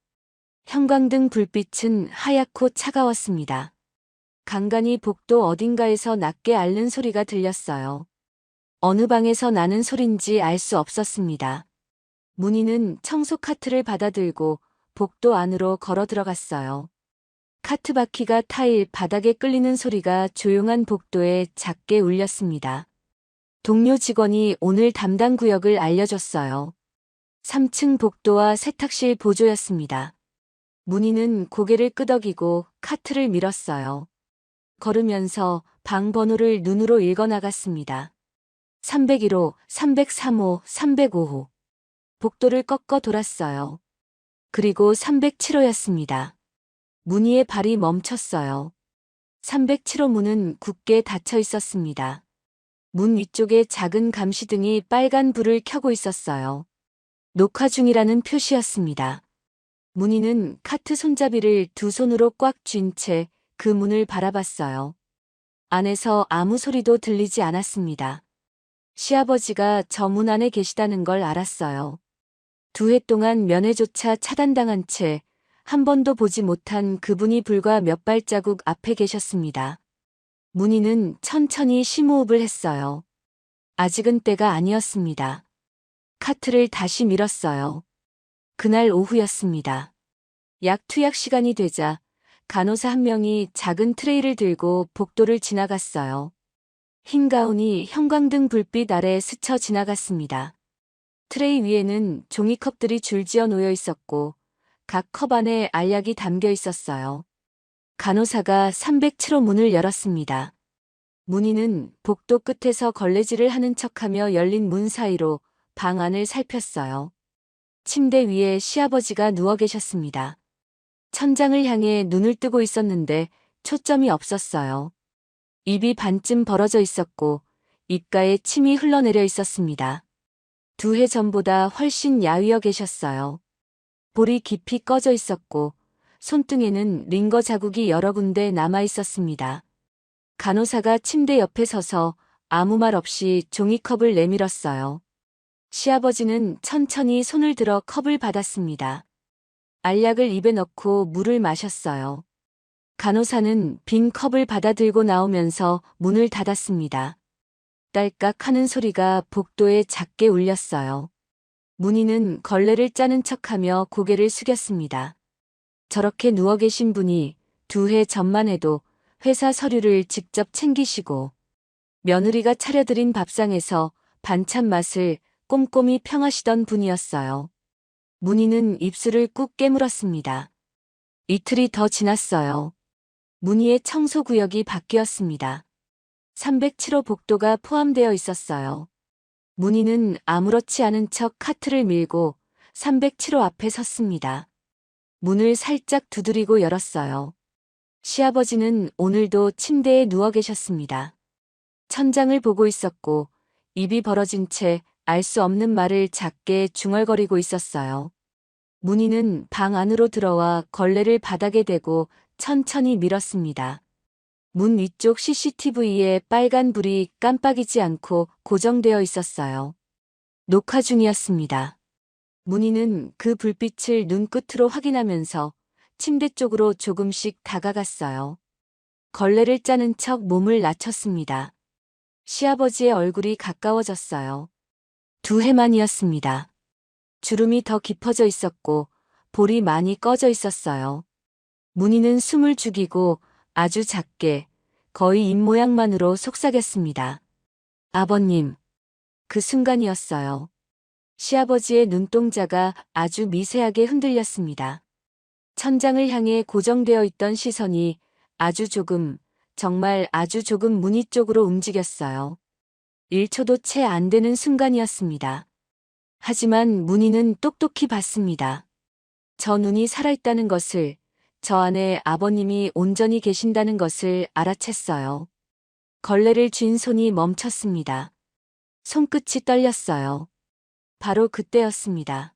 형광등 불빛은 하얗고 차가웠습니다. 간간히 복도 어딘가에서 낮게 앓는 소리가 들렸어요. 어느 방에서 나는 소린지 알 수 없었습니다. 문희는 청소 카트를 받아들고 복도 안으로 걸어 들어갔어요. 카트 바퀴가 타일 바닥에 끌리는 소리가 조용한 복도에 작게 울렸습니다. 동료 직원이 오늘 담당 구역을 알려줬어요. 3층 복도와 세탁실 보조였습니다. 문희는 고개를 끄덕이고 카트를 밀었어요. 걸으면서 방 번호를 눈으로 읽어나갔습니다. 301호, 303호, 305호. 복도를 꺾어 돌았어요. 그리고 307호였습니다. 문희의 발이 멈췄어요. 307호 문은 굳게 닫혀 있었습니다. 문 위쪽에 작은 감시등이 빨간 불을 켜고 있었어요. 녹화 중이라는 표시였습니다. 문희는 카트 손잡이를 두 손으로 꽉 쥔 채 그 문을 바라봤어요. 안에서 아무 소리도 들리지 않았습니다. 시아버지가 저 문 안에 계시다는 걸 알았어요. 2해 동안 면회조차 차단당한 채 한 번도 보지 못한 그분이 불과 몇 발자국 앞에 계셨습니다. 문희는 천천히 심호흡을 했어요. 아직은 때가 아니었습니다. 카트를 다시 밀었어요. 그날 오후였습니다. 약 투약 시간이 되자 간호사 한 명이 작은 트레이를 들고 복도를 지나갔어요. 흰 가운이 형광등 불빛 아래 스쳐 지나갔습니다. 트레이 위에는 종이컵들이 줄지어 놓여 있었고 각 컵 안에 알약이 담겨 있었어요. 간호사가 307호 문을 열었습니다. 문희는 복도 끝에서 걸레질을 하는 척하며 열린 문 사이로 방 안을 살폈어요. 침대 위에 시아버지가 누워 계셨습니다. 천장을 향해 눈을 뜨고 있었는데 초점이 없었어요. 입이 반쯤 벌어져 있었고 입가에 침이 흘러내려 있었습니다. 2해 전보다 훨씬 야위어 계셨어요. 볼이 깊이 꺼져 있었고 손등에는 링거 자국이 여러 군데 남아 있었습니다. 간호사가 침대 옆에 서서 아무 말 없이 종이컵을 내밀었어요. 시아버지는 천천히 손을 들어 컵을 받았습니다. 알약을 입에 넣고 물을 마셨어요. 간호사는 빈 컵을 받아들고 나오면서 문을 닫았습니다. 딸깍 하는 소리가 복도에 작게 울렸어요. 문희는 걸레를 짜는 척하며 고개를 숙였습니다. 저렇게 누워 계신 분이 2해 전만 해도 회사 서류를 직접 챙기시고 며느리가 차려드린 밥상에서 반찬 맛을 꼼꼼히 평하시던 분이었어요. 문희는 입술을 꾹 깨물었습니다. 이틀이 더 지났어요. 문희의 청소구역이 바뀌었습니다. 307호 복도가 포함되어 있었어요. 문희는 아무렇지 않은 척 카트를 밀고 307호 앞에 섰습니다. 문을 살짝 두드리고 열었어요. 시아버지는 오늘도 침대에 누워 계셨습니다. 천장을 보고 있었고 입이 벌어진 채 알 수 없는 말을 작게 중얼거리고 있었어요. 문희는 방 안으로 들어와 걸레를 바닥에 대고 천천히 밀었습니다. 문 위쪽 CCTV에 빨간 불이 깜빡이지 않고 고정되어 있었어요. 녹화 중이었습니다. 문희는 그 불빛을 눈끝으로 확인하면서 침대 쪽으로 조금씩 다가갔어요. 걸레를 짜는 척 몸을 낮췄습니다. 시아버지의 얼굴이 가까워졌어요. 2해 만이었습니다. 주름이 더 깊어져 있었고 볼이 많이 꺼져 있었어요. 문희는 숨을 죽이고 아주 작게 거의 입모양만으로 속삭였습니다. 아버님. 그 순간이었어요. 시아버지의 눈동자가 아주 미세하게 흔들렸습니다. 천장을 향해 고정되어 있던 시선이 아주 조금, 정말 아주 조금 문희 쪽으로 움직였어요. 1초도 채 안 되는 순간이었습니다. 하지만 문희는 똑똑히 봤습니다. 저 눈이 살아있다는 것을, 저 안에 아버님이 온전히 계신다는 것을 알아챘어요. 걸레를 쥔 손이 멈췄습니다. 손끝이 떨렸어요. 바로 그때였습니다.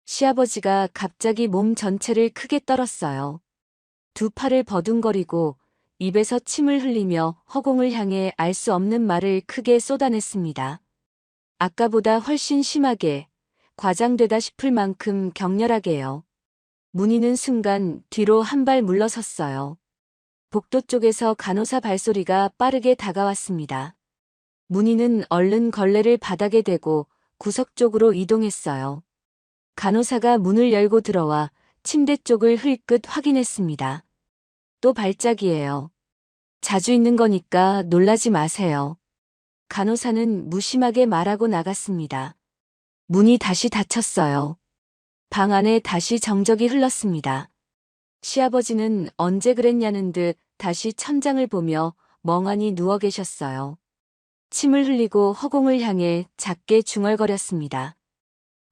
시아버지가 갑자기 몸 전체를 크게 떨었어요. 두 팔을 버둥거리고 입에서 침을 흘리며 허공을 향해 알 수 없는 말을 크게 쏟아냈습니다. 아까보다 훨씬 심하게, 과장되다 싶을 만큼 격렬하게요. 문희는 순간 뒤로 한 발 물러섰어요. 복도 쪽에서 간호사 발소리가 빠르게 다가왔습니다. 문희는 얼른 걸레를 바닥에 대고 구석 쪽으로 이동했어요. 간호사가 문을 열고 들어와 침대 쪽을 흘끗 확인했습니다. 또 발작이에요. 자주 있는 거니까 놀라지 마세요. 간호사는 무심하게 말하고 나갔습니다. 문이 다시 닫혔어요. 방 안에 다시 정적이 흘렀습니다. 시아버지는 언제 그랬냐는 듯 다시 천장을 보며 멍하니 누워 계셨어요. 침을 흘리고 허공을 향해 작게 중얼거렸습니다.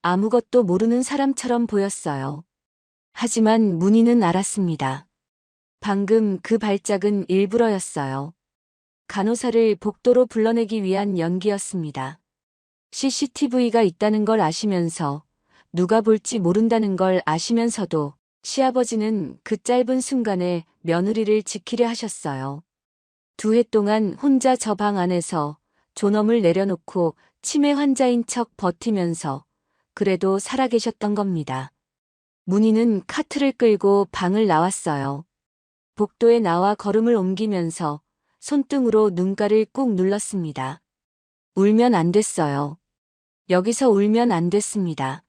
아무것도 모르는 사람처럼 보였어요. 하지만 문희는 알았습니다. 방금 그 발작은 일부러였어요. 간호사를 복도로 불러내기 위한 연기였습니다. CCTV가 있다는 걸 아시면서, 누가 볼지 모른다는 걸 아시면서도 시아버지는 그 짧은 순간에 며느리를 지키려 하셨어요. 2해 동안 혼자 저 방 안에서 존엄을 내려놓고 치매 환자인 척 버티면서 그래도 살아계셨던 겁니다. 문희는 카트를 끌고 방을 나왔어요. 복도에 나와 걸음을 옮기면서 손등으로 눈가를 꾹 눌렀습니다. 울면 안 됐어요. 여기서 울면 안 됐습니다.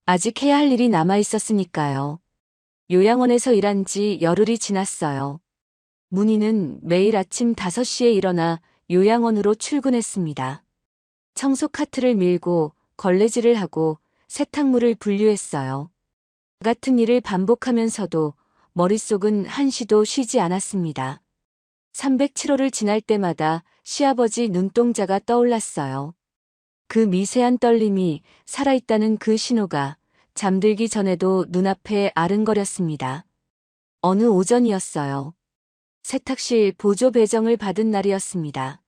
아직 해야 할 일이 남아 있었으니까요. 요양원에서 일한 지 열흘이 지났어요. 문희는 매일 아침 5시에 일어나 요양원으로 출근했습니다. 청소 카트를 밀고 걸레질을 하고 세탁물을 분류했어요. 같은 일을 반복하면서도 머릿속은 한시도 쉬지 않았습니다. 307호를 지날 때마다 시아버지 눈동자가 떠올랐어요. 그 미세한 떨림이 살아있다는 그 신호가 잠들기 전에도 눈앞에 아른거렸습니다. 어느 오전이었어요. 세탁실 보조 배정을 받은 날이었습니다.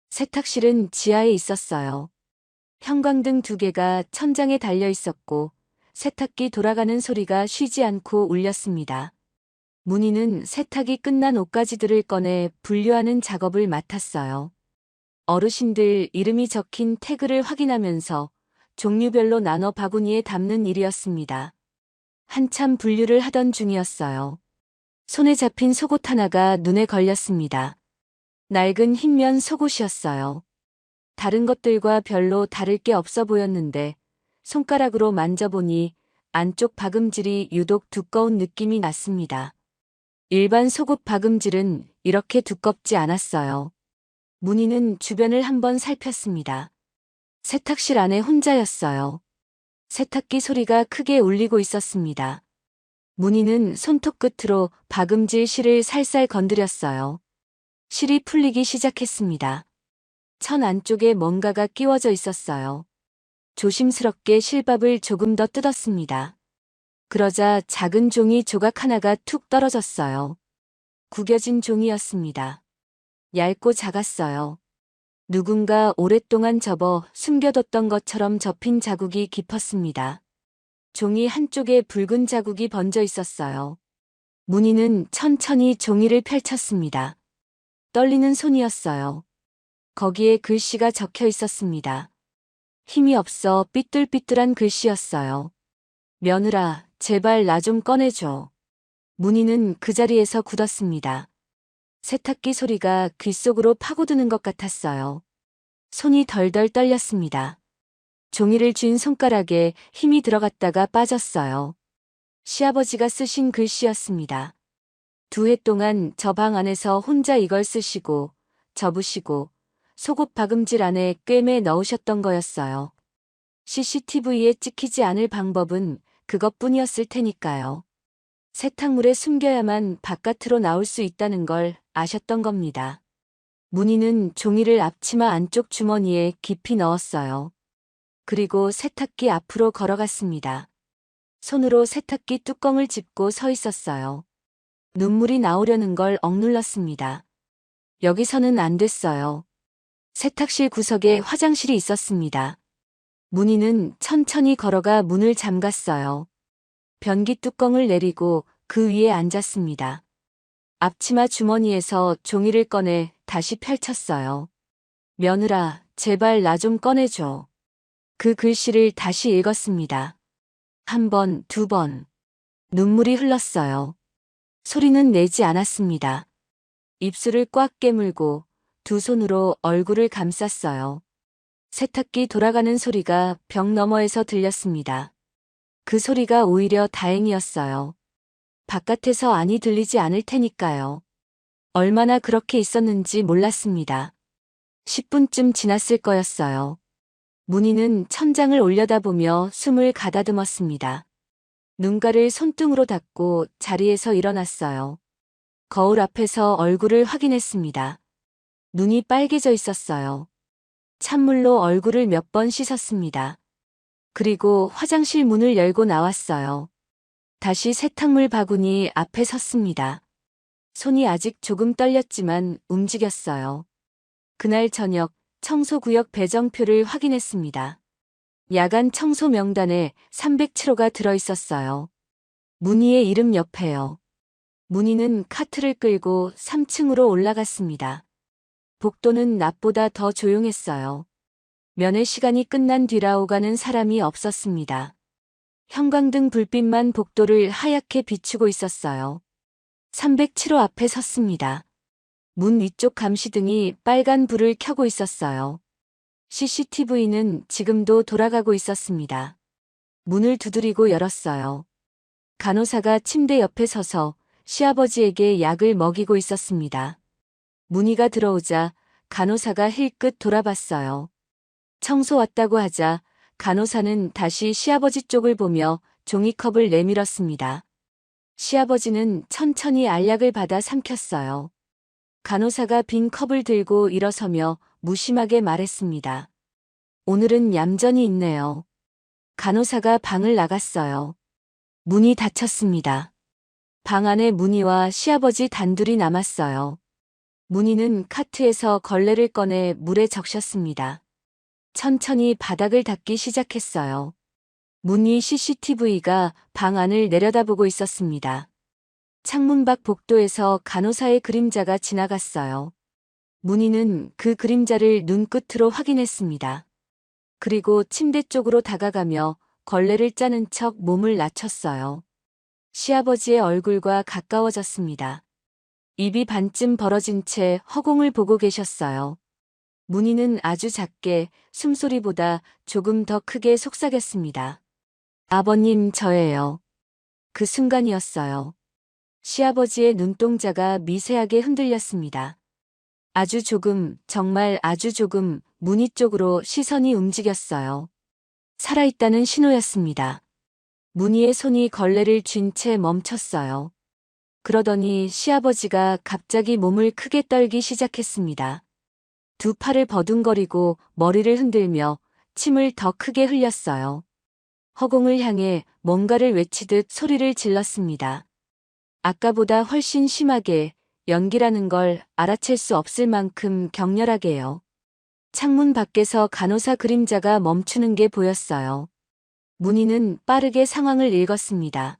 세탁실은 지하에 있었어요. 형광등 2개가 천장에 달려 있었고 세탁기 돌아가는 소리가 쉬지 않고 울렸습니다. 문희는 세탁이 끝난 옷가지들을 꺼내 분류하는 작업을 맡았어요. 어르신들 이름이 적힌 태그를 확인하면서 종류별로 나눠 바구니에 담는 일이었습니다. 한참 분류를 하던 중이었어요. 손에 잡힌 속옷 하나가 눈에 걸렸습니다. 낡은 흰면 속옷이었어요. 다른 것들과 별로 다를 게 없어 보였는데 손가락으로 만져보니 안쪽 박음질이 유독 두꺼운 느낌이 났습니다. 일반 속옷 박음질은 이렇게 두껍지 않았어요. 문희는 주변을 한번 살폈습니다. 세탁실 안에 혼자였어요. 세탁기 소리가 크게 울리고 있었습니다. 문희는 손톱 끝으로 박음질 실을 살살 건드렸어요. 실이 풀리기 시작했습니다. 천 안쪽에 뭔가가 끼워져 있었어요. 조심스럽게 실밥을 조금 더 뜯었습니다. 그러자 작은 종이 조각 하나가 툭 떨어졌어요. 구겨진 종이였습니다. 얇고 작았어요. 누군가 오랫동안 접어 숨겨뒀던 것처럼 접힌 자국이 깊었습니다. 종이 한쪽에 붉은 자국이 번져 있었어요. 문희는 천천히 종이를 펼쳤습니다. 떨리는 손이었어요. 거기에 글씨가 적혀 있었습니다. 힘이 없어 삐뚤삐뚤한 글씨였어요. 며느라, 제발 나 좀 꺼내줘. 문희는 그 자리에서 굳었습니다. 세탁기 소리가 귓속으로 파고드는 것 같았어요. 손이 덜덜 떨렸습니다. 종이를 쥔 손가락에 힘이 들어갔다가 빠졌어요. 시아버지가 쓰신 글씨였습니다. 2해 동안 저 방 안에서 혼자 이걸 쓰시고 접으시고 속옷 박음질 안에 꿰매 넣으셨던 거였어요. CCTV에 찍히지 않을 방법은 그것뿐이었을 테니까요. 세탁물에 숨겨야만 바깥으로 나올 수 있다는 걸 아셨던 겁니다. 문희는 종이를 앞치마 안쪽 주머니에 깊이 넣었어요. 그리고 세탁기 앞으로 걸어갔습니다. 손으로 세탁기 뚜껑을 짚고 서 있었어요. 눈물이 나오려는 걸 억눌렀습니다. 여기서는 안 됐어요. 세탁실 구석에 화장실이 있었습니다. 문희는 천천히 걸어가 문을 잠갔어요. 변기 뚜껑을 내리고 그 위에 앉았습니다. 앞치마 주머니에서 종이를 꺼내 다시 펼쳤어요. 며느라, 제발 나 좀 꺼내줘. 그 글씨를 다시 읽었습니다. 한 번, 두 번. 눈물이 흘렀어요. 소리는 내지 않았습니다. 입술을 꽉 깨물고 두 손으로 얼굴을 감쌌어요. 세탁기 돌아가는 소리가 벽 너머에서 들렸습니다. 그 소리가 오히려 다행이었어요. 바깥에서 안이 들리지 않을 테니까요. 얼마나 그렇게 있었는지 몰랐습니다. 10분쯤 지났을 거였어요. 문희는 천장을 올려다보며 숨을 가다듬었습니다. 눈가를 손등으로 닦고 자리에서 일어났어요. 거울 앞에서 얼굴을 확인했습니다. 눈이 빨개져 있었어요. 찬물로 얼굴을 몇 번 씻었습니다. 그리고 화장실 문을 열고 나왔어요. 다시 세탁물 바구니 앞에 섰습니다. 손이 아직 조금 떨렸지만 움직였어요. 그날 저녁 청소구역 배정표를 확인했습니다. 야간 청소 명단에 307호가 들어있었어요. 문희의 이름 옆에요. 문희는 카트를 끌고 3층으로 올라갔습니다. 복도는 낮보다 더 조용했어요. 면회 시간이 끝난 뒤라 오가는 사람이 없었습니다. 형광등 불빛만 복도를 하얗게 비추고 있었어요. 307호 앞에 섰습니다. 문 위쪽 감시등이 빨간 불을 켜고 있었어요. CCTV는 지금도 돌아가고 있었습니다. 문을 두드리고 열었어요. 간호사가 침대 옆에 서서 시아버지에게 약을 먹이고 있었습니다. 문희가 들어오자 간호사가 힐끗 돌아봤어요. 청소 왔다고 하자 간호사는 다시 시아버지 쪽을 보며 종이컵을 내밀었습니다. 시아버지는 천천히 알약을 받아 삼켰어요. 간호사가 빈 컵을 들고 일어서며 무심하게 말했습니다. 오늘은 얌전히 있네요. 간호사가 방을 나갔어요. 문이 닫혔습니다. 방 안에 문희와 시아버지 단둘이 남았어요. 문희는 카트에서 걸레를 꺼내 물에 적셨습니다. 천천히 바닥을 닦기 시작했어요. 문희 CCTV가 방 안을 내려다보고 있었습니다. 창문 밖 복도에서 간호사의 그림자가 지나갔어요. 문희는 그 그림자를 눈끝으로 확인했습니다. 그리고 침대 쪽으로 다가가며 걸레를 짜는 척 몸을 낮췄어요. 시아버지의 얼굴과 가까워졌습니다. 입이 반쯤 벌어진 채 허공을 보고 계셨어요. 문희는 아주 작게 숨소리보다 조금 더 크게 속삭였습니다. 아버님, 저예요. 그 순간이었어요. 시아버지의 눈동자가 미세하게 흔들렸습니다. 아주 조금, 정말 아주 조금 문희 쪽으로 시선이 움직였어요. 살아있다는 신호였습니다. 문희의 손이 걸레를 쥔 채 멈췄어요. 그러더니 시아버지가 갑자기 몸을 크게 떨기 시작했습니다. 두 팔을 버둥거리고 머리를 흔들며 침을 더 크게 흘렸어요. 허공을 향해 뭔가를 외치듯 소리를 질렀습니다. 아까보다 훨씬 심하게, 연기라는 걸 알아챌 수 없을 만큼 격렬하게요. 창문 밖에서 간호사 그림자가 멈추는 게 보였어요. 문희는 빠르게 상황을 읽었습니다.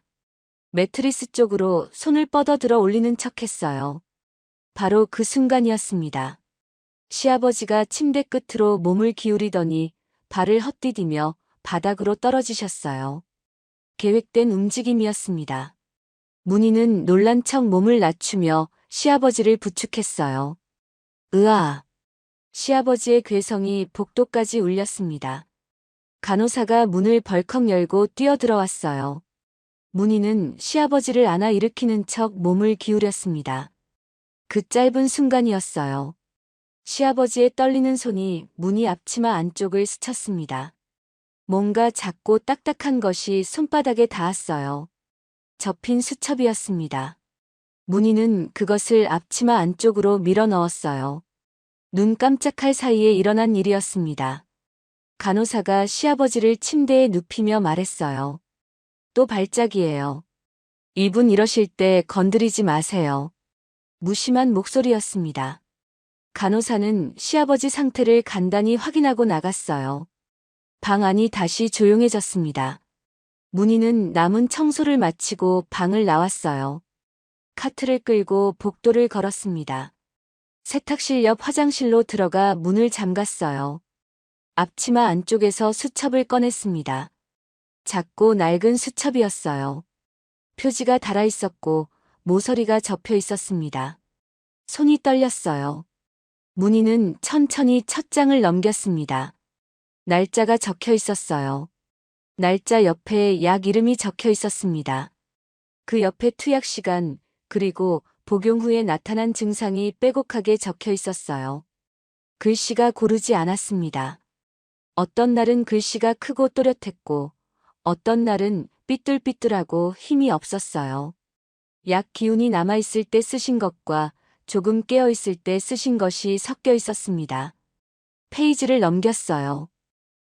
매트리스 쪽으로 손을 뻗어들어 올리는 척했어요. 바로 그 순간이었습니다. 시아버지가 침대 끝으로 몸을 기울이더니 발을 헛디디며 바닥으로 떨어지셨어요. 계획된 움직임이었습니다. 문희는 놀란 척 몸을 낮추며 시아버지를 부축했어요. 으아! 시아버지의 괴성이 복도까지 울렸습니다. 간호사가 문을 벌컥 열고 뛰어들어왔어요. 문희는 시아버지를 안아 일으키는 척 몸을 기울였습니다. 그 짧은 순간이었어요. 시아버지의 떨리는 손이 문희 앞치마 안쪽을 스쳤습니다. 뭔가 작고 딱딱한 것이 손바닥에 닿았어요. 접힌 수첩이었습니다. 문희는 그것을 앞치마 안쪽으로 밀어 넣었어요. 눈 깜짝할 사이에 일어난 일이었습니다. 간호사가 시아버지를 침대에 눕히며 말했어요. 또 발작이에요. 이분 이러실 때 건드리지 마세요. 무심한 목소리였습니다. 간호사는 시아버지 상태를 간단히 확인하고 나갔어요. 방 안이 다시 조용해졌습니다. 문희는 남은 청소를 마치고 방을 나왔어요. 카트를 끌고 복도를 걸었습니다. 세탁실 옆 화장실로 들어가 문을 잠갔어요. 앞치마 안쪽에서 수첩을 꺼냈습니다. 작고 낡은 수첩이었어요. 표지가 달아있었고 모서리가 접혀 있었습니다. 손이 떨렸어요. 문희는 천천히 첫 장을 넘겼습니다. 날짜가 적혀 있었어요. 날짜 옆에 약 이름이 적혀 있었습니다. 그 옆에 투약 시간, 그리고 복용 후에 나타난 증상이 빼곡하게 적혀 있었어요. 글씨가 고르지 않았습니다. 어떤 날은 글씨가 크고 또렷했고, 어떤 날은 삐뚤삐뚤하고 힘이 없었어요. 약 기운이 남아있을 때 쓰신 것과 조금 깨어있을 때 쓰신 것이 섞여 있었습니다. 페이지를 넘겼어요.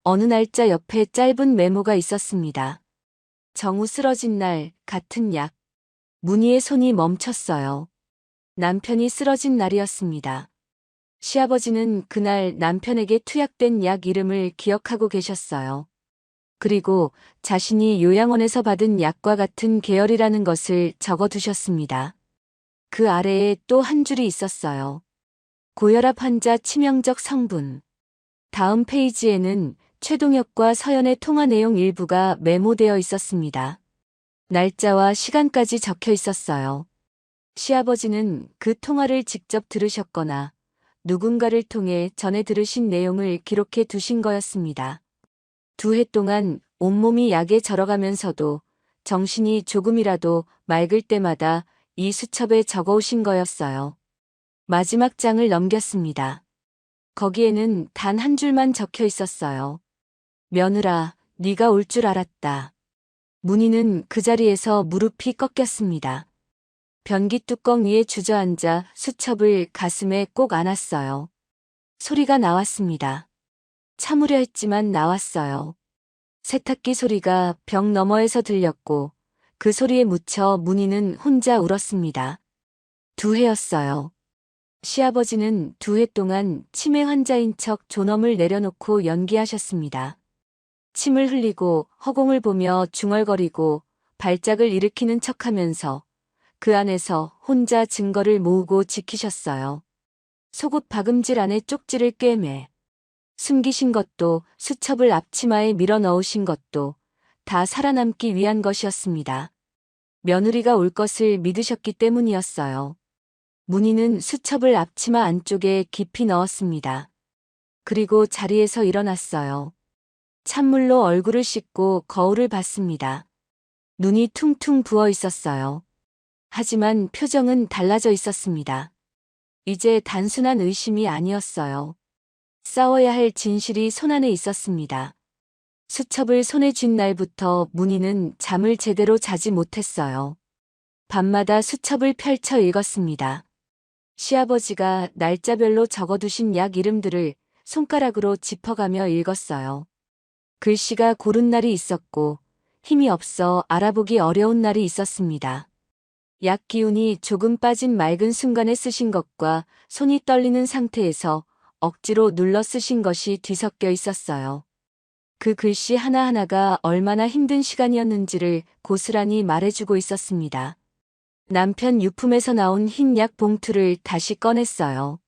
어느 날짜 옆에 짧은 메모가 있었습니다. 정우 쓰러진 날, 같은 약. 문희의 손이 멈췄어요. 남편이 쓰러진 날이었습니다. 시아버지는 그날 남편에게 투약된 약 이름을 기억하고 계셨어요. 그리고 자신이 요양원에서 받은 약과 같은 계열이라는 것을 적어두셨습니다. 그 아래에 또 한 줄이 있었어요. 고혈압 환자 치명적 성분. 다음 페이지에는 최동혁과 서연의 통화 내용 일부가 메모되어 있었습니다. 날짜와 시간까지 적혀 있었어요. 시아버지는 그 통화를 직접 들으셨거나 누군가를 통해 전해 들으신 내용을 기록해 두신 거였습니다. 2해 동안 온몸이 약에 절어가면서도 정신이 조금이라도 맑을 때마다 이 수첩에 적어오신 거였어요. 마지막 장을 넘겼습니다. 거기에는 단 한 줄만 적혀 있었어요. 며느라, 네가 올 줄 알았다. 문희는 그 자리에서 무릎이 꺾였습니다. 변기 뚜껑 위에 주저앉아 수첩을 가슴에 꼭 안았어요. 소리가 나왔습니다. 참으려 했지만 나왔어요. 세탁기 소리가 벽 너머에서 들렸고 그 소리에 묻혀 문희는 혼자 울었습니다. 2해였어요. 시아버지는 2해 동안 치매 환자인 척 존엄을 내려놓고 연기하셨습니다. 침을 흘리고 허공을 보며 중얼거리고 발작을 일으키는 척하면서 그 안에서 혼자 증거를 모으고 지키셨어요. 속옷 박음질 안에 쪽지를 꿰매 숨기신 것도 수첩을 앞치마에 밀어 넣으신 것도 다 살아남기 위한 것이었습니다. 며느리가 올 것을 믿으셨기 때문이었어요. 문희는 수첩을 앞치마 안쪽에 깊이 넣었습니다. 그리고 자리에서 일어났어요. 찬물로 얼굴을 씻고 거울을 봤습니다. 눈이 퉁퉁 부어 있었어요. 하지만 표정은 달라져 있었습니다. 이제 단순한 의심이 아니었어요. 싸워야 할 진실이 손안에 있었습니다. 수첩을 손에 쥔 날부터 문희는 잠을 제대로 자지 못했어요. 밤마다 수첩을 펼쳐 읽었습니다. 시아버지가 날짜별로 적어두신 약 이름들을 손가락으로 짚어가며 읽었어요. 글씨가 고른 날이 있었고 힘이 없어 알아보기 어려운 날이 있었습니다. 약 기운이 조금 빠진 맑은 순간에 쓰신 것과 손이 떨리는 상태에서 억지로 눌러 쓰신 것이 뒤섞여 있었어요. 그 글씨 하나하나가 얼마나 힘든 시간이었는지를 고스란히 말해주고 있었습니다. 남편 유품에서 나온 흰 약 봉투를 다시 꺼냈어요.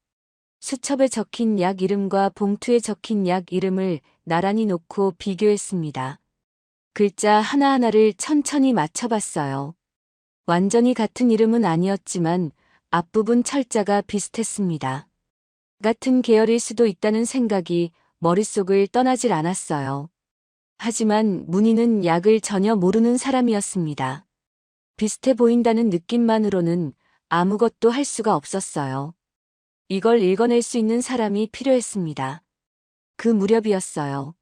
수첩에 적힌 약 이름과 봉투에 적힌 약 이름을 나란히 놓고 비교했습니다. 글자 하나하나를 천천히 맞춰봤어요. 완전히 같은 이름은 아니었지만 앞부분 철자가 비슷했습니다. 같은 계열일 수도 있다는 생각이 머릿속을 떠나질 않았어요. 하지만 문희는 약을 전혀 모르는 사람이었습니다. 비슷해 보인다는 느낌만으로는 아무것도 할 수가 없었어요. 이걸 읽어낼 수 있는 사람이 필요했습니다. 그 무렵이었어요.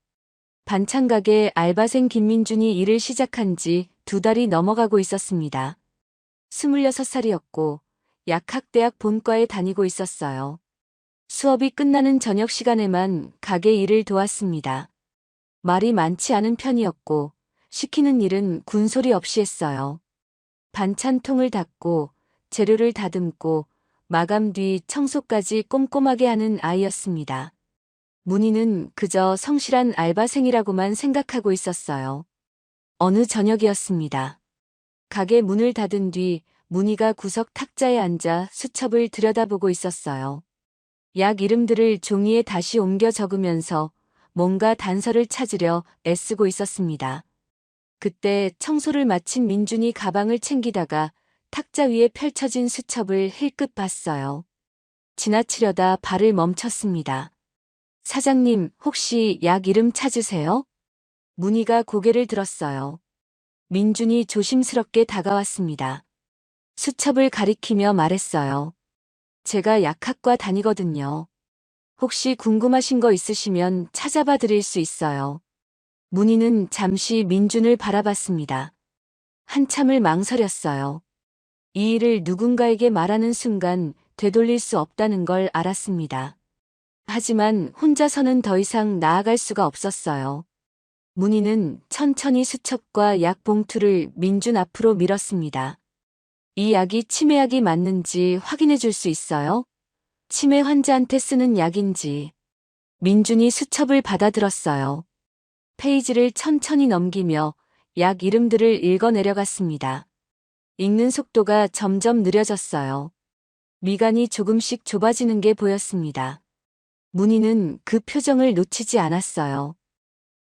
반찬가게 알바생 김민준이 일을 시작한 지 2달이 넘어가고 있었습니다. 26살이었고 약학대학 본과에 다니고 있었어요. 수업이 끝나는 저녁 시간에만 가게 일을 도왔습니다. 말이 많지 않은 편이었고 시키는 일은 군소리 없이 했어요. 반찬통을 닫고 재료를 다듬고 마감 뒤 청소까지 꼼꼼하게 하는 아이였습니다. 문희는 그저 성실한 알바생이라고만 생각하고 있었어요. 어느 저녁이었습니다. 가게 문을 닫은 뒤 문희가 구석 탁자에 앉아 수첩을 들여다보고 있었어요. 약 이름들을 종이에 다시 옮겨 적으면서 뭔가 단서를 찾으려 애쓰고 있었습니다. 그때 청소를 마친 민준이 가방을 챙기다가 탁자 위에 펼쳐진 수첩을 힐끗 봤어요. 지나치려다 발을 멈췄습니다. 사장님, 혹시 약 이름 찾으세요? 문희가 고개를 들었어요. 민준이 조심스럽게 다가왔습니다. 수첩을 가리키며 말했어요. 제가 약학과 다니거든요. 혹시 궁금하신 거 있으시면 찾아봐 드릴 수 있어요. 문희는 잠시 민준을 바라봤습니다. 한참을 망설였어요. 이 일을 누군가에게 말하는 순간 되돌릴 수 없다는 걸 알았습니다. 하지만 혼자서는 더 이상 나아갈 수가 없었어요. 문희는 천천히 수첩과 약 봉투를 민준 앞으로 밀었습니다. 이 약이 치매약이 맞는지 확인해 줄 수 있어요? 치매 환자한테 쓰는 약인지. 민준이 수첩을 받아들었어요. 페이지를 천천히 넘기며 약 이름들을 읽어 내려갔습니다. 읽는 속도가 점점 느려졌어요. 미간이 조금씩 좁아지는 게 보였습니다. 문희는 그 표정을 놓치지 않았어요.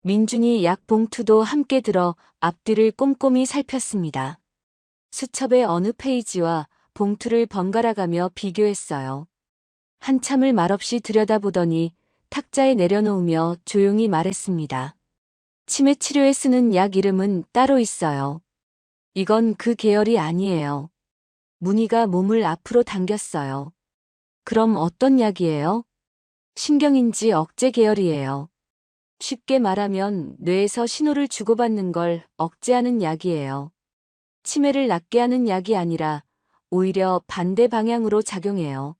민준이 약 봉투도 함께 들어 앞뒤를 꼼꼼히 살폈습니다. 수첩의 어느 페이지와 봉투를 번갈아가며 비교했어요. 한참을 말없이 들여다보더니 탁자에 내려놓으며 조용히 말했습니다. 치매 치료에 쓰는 약 이름은 따로 있어요. 이건 그 계열이 아니에요. 문희가 몸을 앞으로 당겼어요. 그럼 어떤 약이에요? 신경인지 억제 계열이에요. 쉽게 말하면 뇌에서 신호를 주고받는 걸 억제하는 약이에요. 치매를 낫게 하는 약이 아니라 오히려 반대 방향으로 작용해요.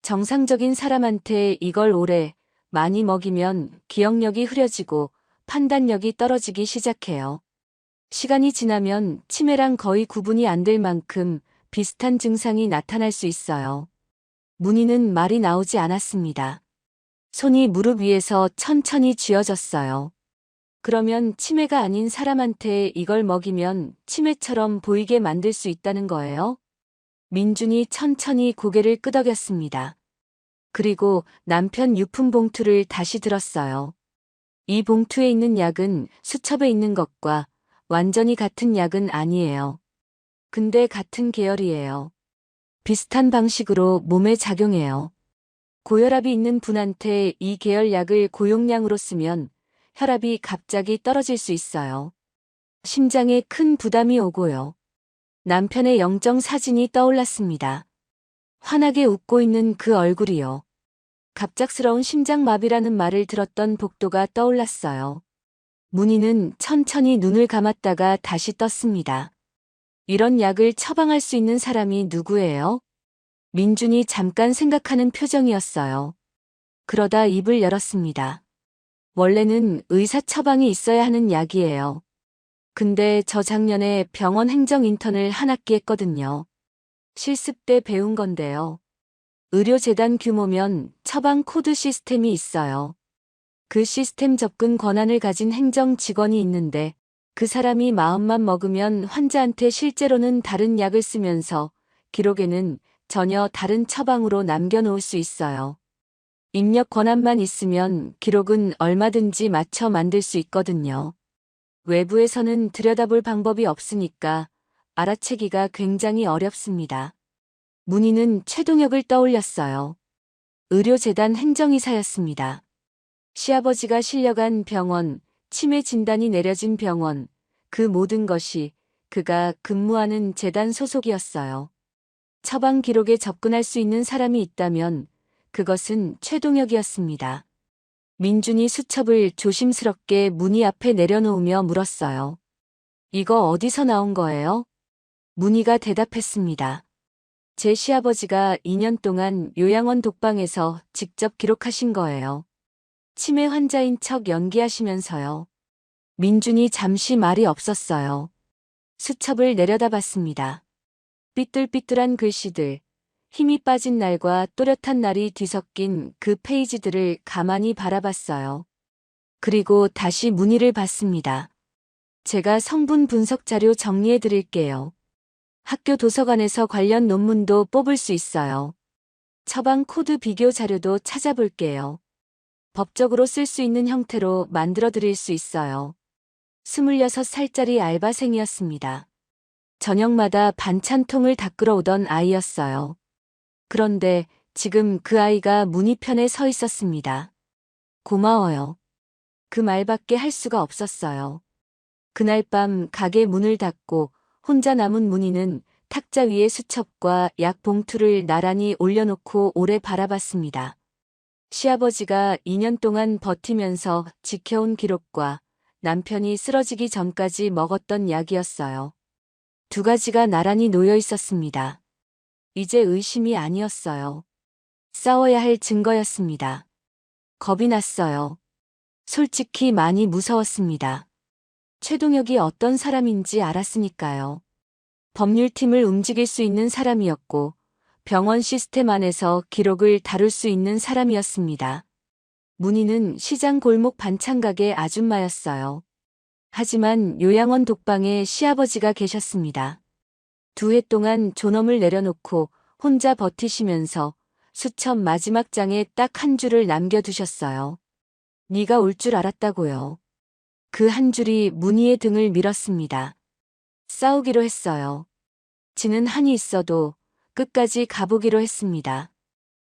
정상적인 사람한테 이걸 오래 많이 먹이면 기억력이 흐려지고 판단력이 떨어지기 시작해요. 시간이 지나면 치매랑 거의 구분이 안 될 만큼 비슷한 증상이 나타날 수 있어요. 문희는 말이 나오지 않았습니다. 손이 무릎 위에서 천천히 쥐어졌어요. 그러면 치매가 아닌 사람한테 이걸 먹이면 치매처럼 보이게 만들 수 있다는 거예요? 민준이 천천히 고개를 끄덕였습니다. 그리고 남편 유품 봉투를 다시 들었어요. 이 봉투에 있는 약은 수첩에 있는 것과 완전히 같은 약은 아니에요. 근데 같은 계열이에요. 비슷한 방식으로 몸에 작용해요. 고혈압이 있는 분한테 이 계열 약을 고용량으로 쓰면 혈압이 갑자기 떨어질 수 있어요. 심장에 큰 부담이 오고요. 남편의 영정 사진이 떠올랐습니다. 환하게 웃고 있는 그 얼굴이요. 갑작스러운 심장마비라는 말을 들었던 복도가 떠올랐어요. 문희는 천천히 눈을 감았다가 다시 떴습니다. 이런 약을 처방할 수 있는 사람이 누구예요? 민준이 잠깐 생각하는 표정이었어요. 그러다 입을 열었습니다. 원래는 의사 처방이 있어야 하는 약이에요. 근데 저 작년에 병원 행정 인턴을 한 학기 했거든요. 실습 때 배운 건데요. 의료재단 규모면 처방 코드 시스템이 있어요. 그 시스템 접근 권한을 가진 행정 직원이 있는데 그 사람이 마음만 먹으면 환자한테 실제로는 다른 약을 쓰면서 기록에는 전혀 다른 처방으로 남겨놓을 수 있어요. 입력 권한만 있으면 기록은 얼마든지 맞춰 만들 수 있거든요. 외부에서는 들여다볼 방법이 없으니까 알아채기가 굉장히 어렵습니다. 문희는 최동혁을 떠올렸어요. 의료재단 행정이사였습니다. 시아버지가 실려간 병원, 치매 진단이 내려진 병원, 그 모든 것이 그가 근무하는 재단 소속이었어요. 처방 기록에 접근할 수 있는 사람이 있다면 그것은 최동혁이었습니다. 민준이 수첩을 조심스럽게 문희 앞에 내려놓으며 물었어요. 이거 어디서 나온 거예요? 문희가 대답했습니다. 제 시아버지가 2년 동안 요양원 독방에서 직접 기록하신 거예요. 치매 환자인 척 연기하시면서요. 민준이 잠시 말이 없었어요. 수첩을 내려다봤습니다. 삐뚤삐뚤한 글씨들, 힘이 빠진 날과 또렷한 날이 뒤섞인 그 페이지들을 가만히 바라봤어요. 그리고 다시 문의를 받습니다. 제가 성분 분석 자료 정리해 드릴게요. 학교 도서관에서 관련 논문도 뽑을 수 있어요. 처방 코드 비교 자료도 찾아볼게요. 법적으로 쓸 수 있는 형태로 만들어 드릴 수 있어요. 26살짜리 알바생이었습니다. 저녁마다 반찬통을 닦으러 오던 아이였어요. 그런데 지금 그 아이가 문이편에 서 있었습니다. 고마워요. 그 말밖에 할 수가 없었어요. 그날 밤 가게 문을 닫고 혼자 남은 문희는 탁자 위에 수첩과 약 봉투를 나란히 올려놓고 오래 바라봤습니다. 시아버지가 2년 동안 버티면서 지켜온 기록과 남편이 쓰러지기 전까지 먹었던 약이었어요. 두 가지가 나란히 놓여 있었습니다. 이제 의심이 아니었어요. 싸워야 할 증거였습니다. 겁이 났어요. 솔직히 많이 무서웠습니다. 최동혁이 어떤 사람인지 알았으니까요. 법률팀을 움직일 수 있는 사람이었고 병원 시스템 안에서 기록을 다룰 수 있는 사람이었습니다. 문희는 시장 골목 반찬가게 아줌마였어요. 하지만 요양원 독방에 시아버지가 계셨습니다. 2해 동안 존엄을 내려놓고 혼자 버티시면서 수첩 마지막 장에 딱 한 줄을 남겨두셨어요. 네가 올 줄 알았다고요. 그 한 줄이 문희의 등을 밀었습니다. 싸우기로 했어요. 지는 한이 있어도 끝까지 가보기로 했습니다.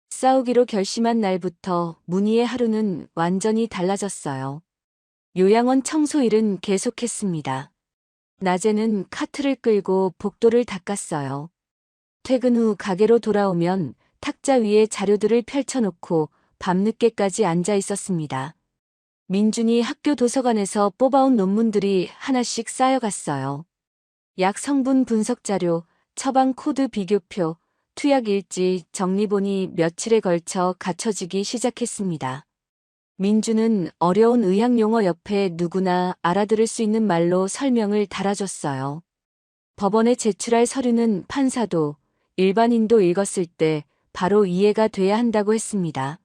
싸우기로 결심한 날부터 문희의 하루는 완전히 달라졌어요. 요양원 청소 일은 계속했습니다. 낮에는 카트를 끌고 복도를 닦았어요. 퇴근 후 가게로 돌아오면 탁자 위에 자료들을 펼쳐놓고 밤늦게까지 앉아 있었습니다. 민준이 학교 도서관에서 뽑아온 논문들이 하나씩 쌓여갔어요. 약 성분 분석 자료, 처방 코드 비교표, 투약 일지, 정리본이 며칠에 걸쳐 갖춰지기 시작했습니다. 민주는 어려운 의학 용어 옆에 누구나 알아들을 수 있는 말로 설명을 달아줬어요. 법원에 제출할 서류는 판사도 일반인도 읽었을 때 바로 이해가 돼야 한다고 했습니다.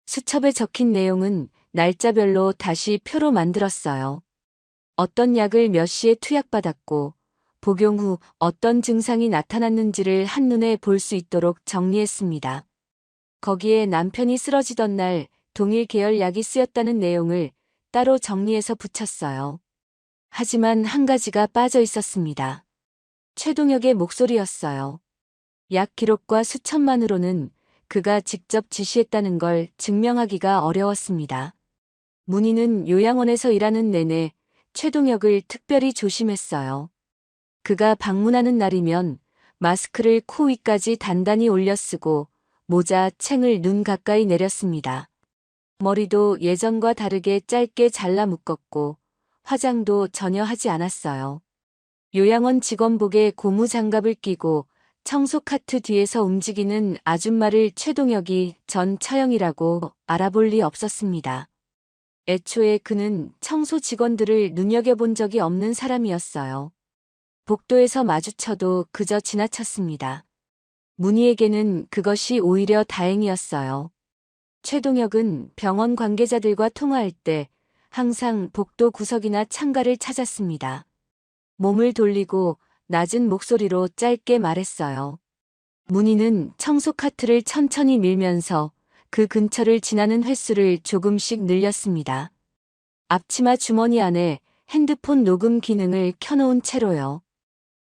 수첩에 적힌 내용은 날짜별로 다시 표로 만들었어요. 어떤 약을 몇 시에 투약받았고 복용 후 어떤 증상이 나타났는지를 한눈에 볼 수 있도록 정리했습니다. 거기에 남편이 쓰러지던 날 동일 계열 약이 쓰였다는 내용을 따로 정리해서 붙였어요. 하지만 한 가지가 빠져 있었습니다. 최동혁의 목소리였어요. 약 기록과 수첩만으로는 그가 직접 지시했다는 걸 증명하기가 어려웠습니다. 문희는 요양원에서 일하는 내내 최동혁을 특별히 조심했어요. 그가 방문하는 날이면 마스크를 코 위까지 단단히 올려 쓰고 모자, 챙을 눈 가까이 내렸습니다. 머리도 예전과 다르게 짧게 잘라 묶었고 화장도 전혀 하지 않았어요. 요양원 직원복에 고무 장갑을 끼고 청소 카트 뒤에서 움직이는 아줌마를 최동혁이 전 처형이라고 알아볼 리 없었습니다. 애초에 그는 청소 직원들을 눈여겨본 적이 없는 사람이었어요. 복도에서 마주쳐도 그저 지나쳤습니다. 문희에게는 그것이 오히려 다행이었어요. 최동혁은 병원 관계자들과 통화할 때 항상 복도 구석이나 창가를 찾았습니다. 몸을 돌리고 낮은 목소리로 짧게 말했어요. 문희는 청소 카트를 천천히 밀면서 그 근처를 지나는 횟수를 조금씩 늘렸습니다. 앞치마 주머니 안에 핸드폰 녹음 기능을 켜놓은 채로요.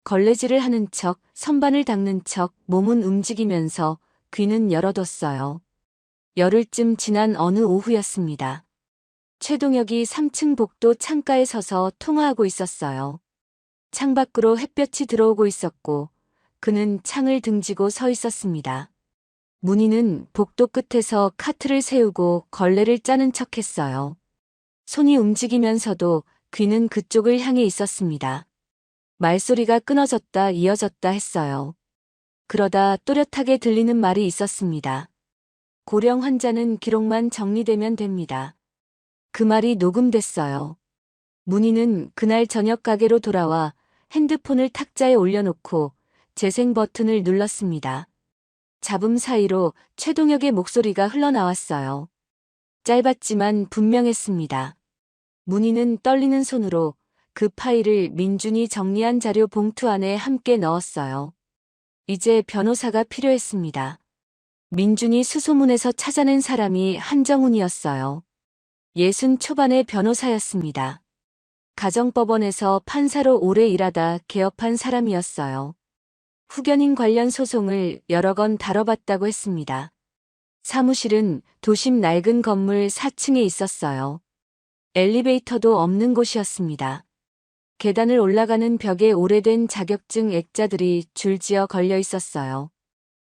걸레질을 하는 척, 선반을 닦는 척 몸은 움직이면서 귀는 열어뒀어요. 열흘쯤 지난 어느 오후였습니다. 최동혁이 3층 복도 창가에 서서 통화하고 있었어요. 창밖으로 햇볕이 들어오고 있었고 그는 창을 등지고 서 있었습니다. 문희는 복도 끝에서 카트를 세우고 걸레를 짜는 척했어요. 손이 움직이면서도 귀는 그쪽을 향해 있었습니다. 말소리가 끊어졌다 이어졌다 했어요. 그러다 또렷하게 들리는 말이 있었습니다. 고령 환자는 기록만 정리되면 됩니다. 그 말이 녹음됐어요. 문희는 그날 저녁 가게로 돌아와 핸드폰을 탁자에 올려놓고 재생 버튼을 눌렀습니다. 잡음 사이로 최동혁의 목소리가 흘러나왔어요. 짧았지만 분명했습니다. 문희는 떨리는 손으로 그 파일을 민준이 정리한 자료 봉투 안에 함께 넣었어요. 이제 변호사가 필요했습니다. 민준이 수소문에서 찾아낸 사람이 한정훈이었어요. 60 초반의 변호사였습니다. 가정법원에서 판사로 오래 일하다 개업한 사람이었어요. 후견인 관련 소송을 여러 건 다뤄봤다고 했습니다. 사무실은 도심 낡은 건물 4층에 있었어요. 엘리베이터도 없는 곳이었습니다. 계단을 올라가는 벽에 오래된 자격증 액자들이 줄지어 걸려 있었어요.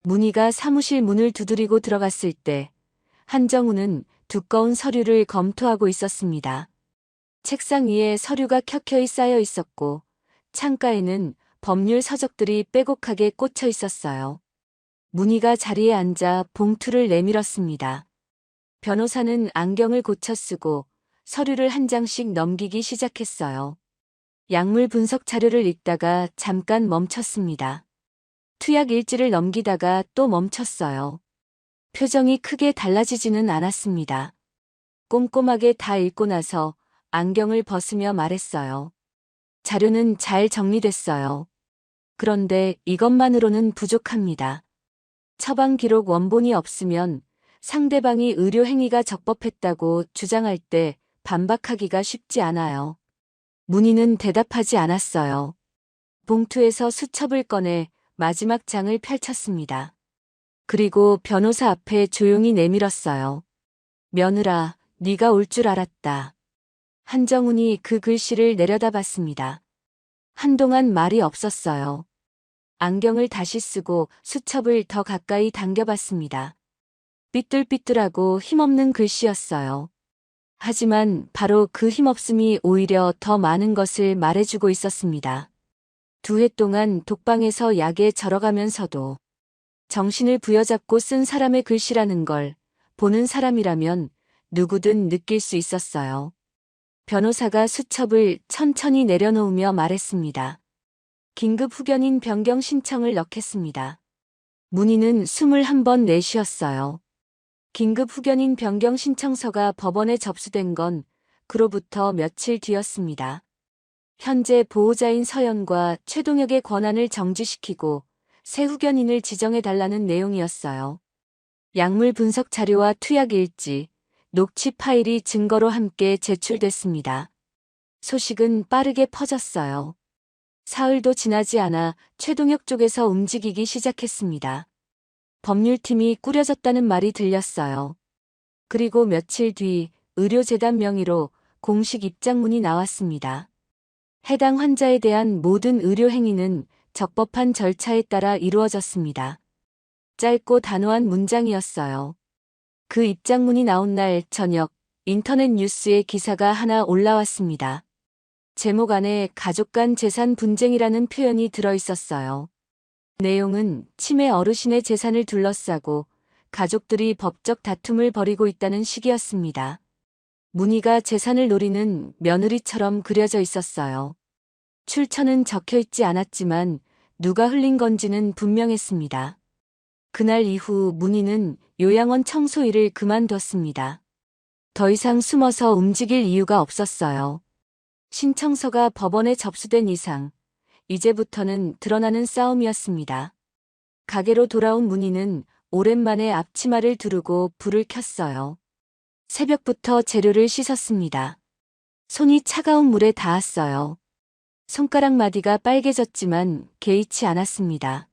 문희가 사무실 문을 두드리고 들어갔을 때 한정우는 두꺼운 서류를 검토하고 있었습니다. 책상 위에 서류가 켜켜이 쌓여 있었고 창가에는 법률 서적들이 빼곡하게 꽂혀 있었어요. 문희가 자리에 앉아 봉투를 내밀었습니다. 변호사는 안경을 고쳐 쓰고 서류를 한 장씩 넘기기 시작했어요. 약물 분석 자료를 읽다가 잠깐 멈췄습니다. 투약 일지를 넘기다가 또 멈췄어요. 표정이 크게 달라지지는 않았습니다. 꼼꼼하게 다 읽고 나서 안경을 벗으며 말했어요. 자료는 잘 정리됐어요. 그런데 이것만으로는 부족합니다. 처방 기록 원본이 없으면 상대방이 의료 행위가 적법했다고 주장할 때 반박하기가 쉽지 않아요. 문희는 대답하지 않았어요. 봉투에서 수첩을 꺼내 마지막 장을 펼쳤습니다. 그리고 변호사 앞에 조용히 내밀었어요. 며느라, 네가 올 줄 알았다. 한정훈이 그 글씨를 내려다봤습니다. 한동안 말이 없었어요. 안경을 다시 쓰고 수첩을 더 가까이 당겨봤습니다. 삐뚤삐뚤하고 힘없는 글씨였어요. 하지만 바로 그 힘없음이 오히려 더 많은 것을 말해주고 있었습니다. 2해 동안 독방에서 약에 절어가면서도 정신을 부여잡고 쓴 사람의 글씨라는 걸 보는 사람이라면 누구든 느낄 수 있었어요. 변호사가 수첩을 천천히 내려놓으며 말했습니다. 긴급 후견인 변경 신청을 넣겠습니다. 문희는 숨을 한 번 내쉬었어요. 긴급 후견인 변경 신청서가 법원에 접수된 건 그로부터 며칠 뒤였습니다. 현재 보호자인 서연과 최동혁의 권한을 정지시키고 새 후견인을 지정해달라는 내용이었어요. 약물 분석 자료와 투약 일지, 녹취 파일이 증거로 함께 제출됐습니다. 소식은 빠르게 퍼졌어요. 사흘도 지나지 않아 최동혁 쪽에서 움직이기 시작했습니다. 법률팀이 꾸려졌다는 말이 들렸어요. 그리고 며칠 뒤 의료재단 명의로 공식 입장문이 나왔습니다. 해당 환자에 대한 모든 의료 행위는 적법한 절차에 따라 이루어졌습니다. 짧고 단호한 문장이었어요. 그 입장문이 나온 날 저녁 인터넷 뉴스에 기사가 하나 올라왔습니다. 제목 안에 가족 간 재산 분쟁이라는 표현이 들어있었어요. 내용은 치매 어르신의 재산을 둘러싸고 가족들이 법적 다툼을 벌이고 있다는 식이었습니다. 문희가 재산을 노리는 며느리처럼 그려져 있었어요. 출처는 적혀 있지 않았지만 누가 흘린 건지는 분명했습니다. 그날 이후 문희는 요양원 청소 일을 그만뒀습니다. 더 이상 숨어서 움직일 이유가 없었어요. 신청서가 법원에 접수된 이상 이제부터는 드러나는 싸움이었습니다. 가게로 돌아온 문희는 오랜만에 앞치마를 두르고 불을 켰어요. 새벽부터 재료를 씻었습니다. 손이 차가운 물에 닿았어요. 손가락 마디가 빨개졌지만 개의치 않았습니다.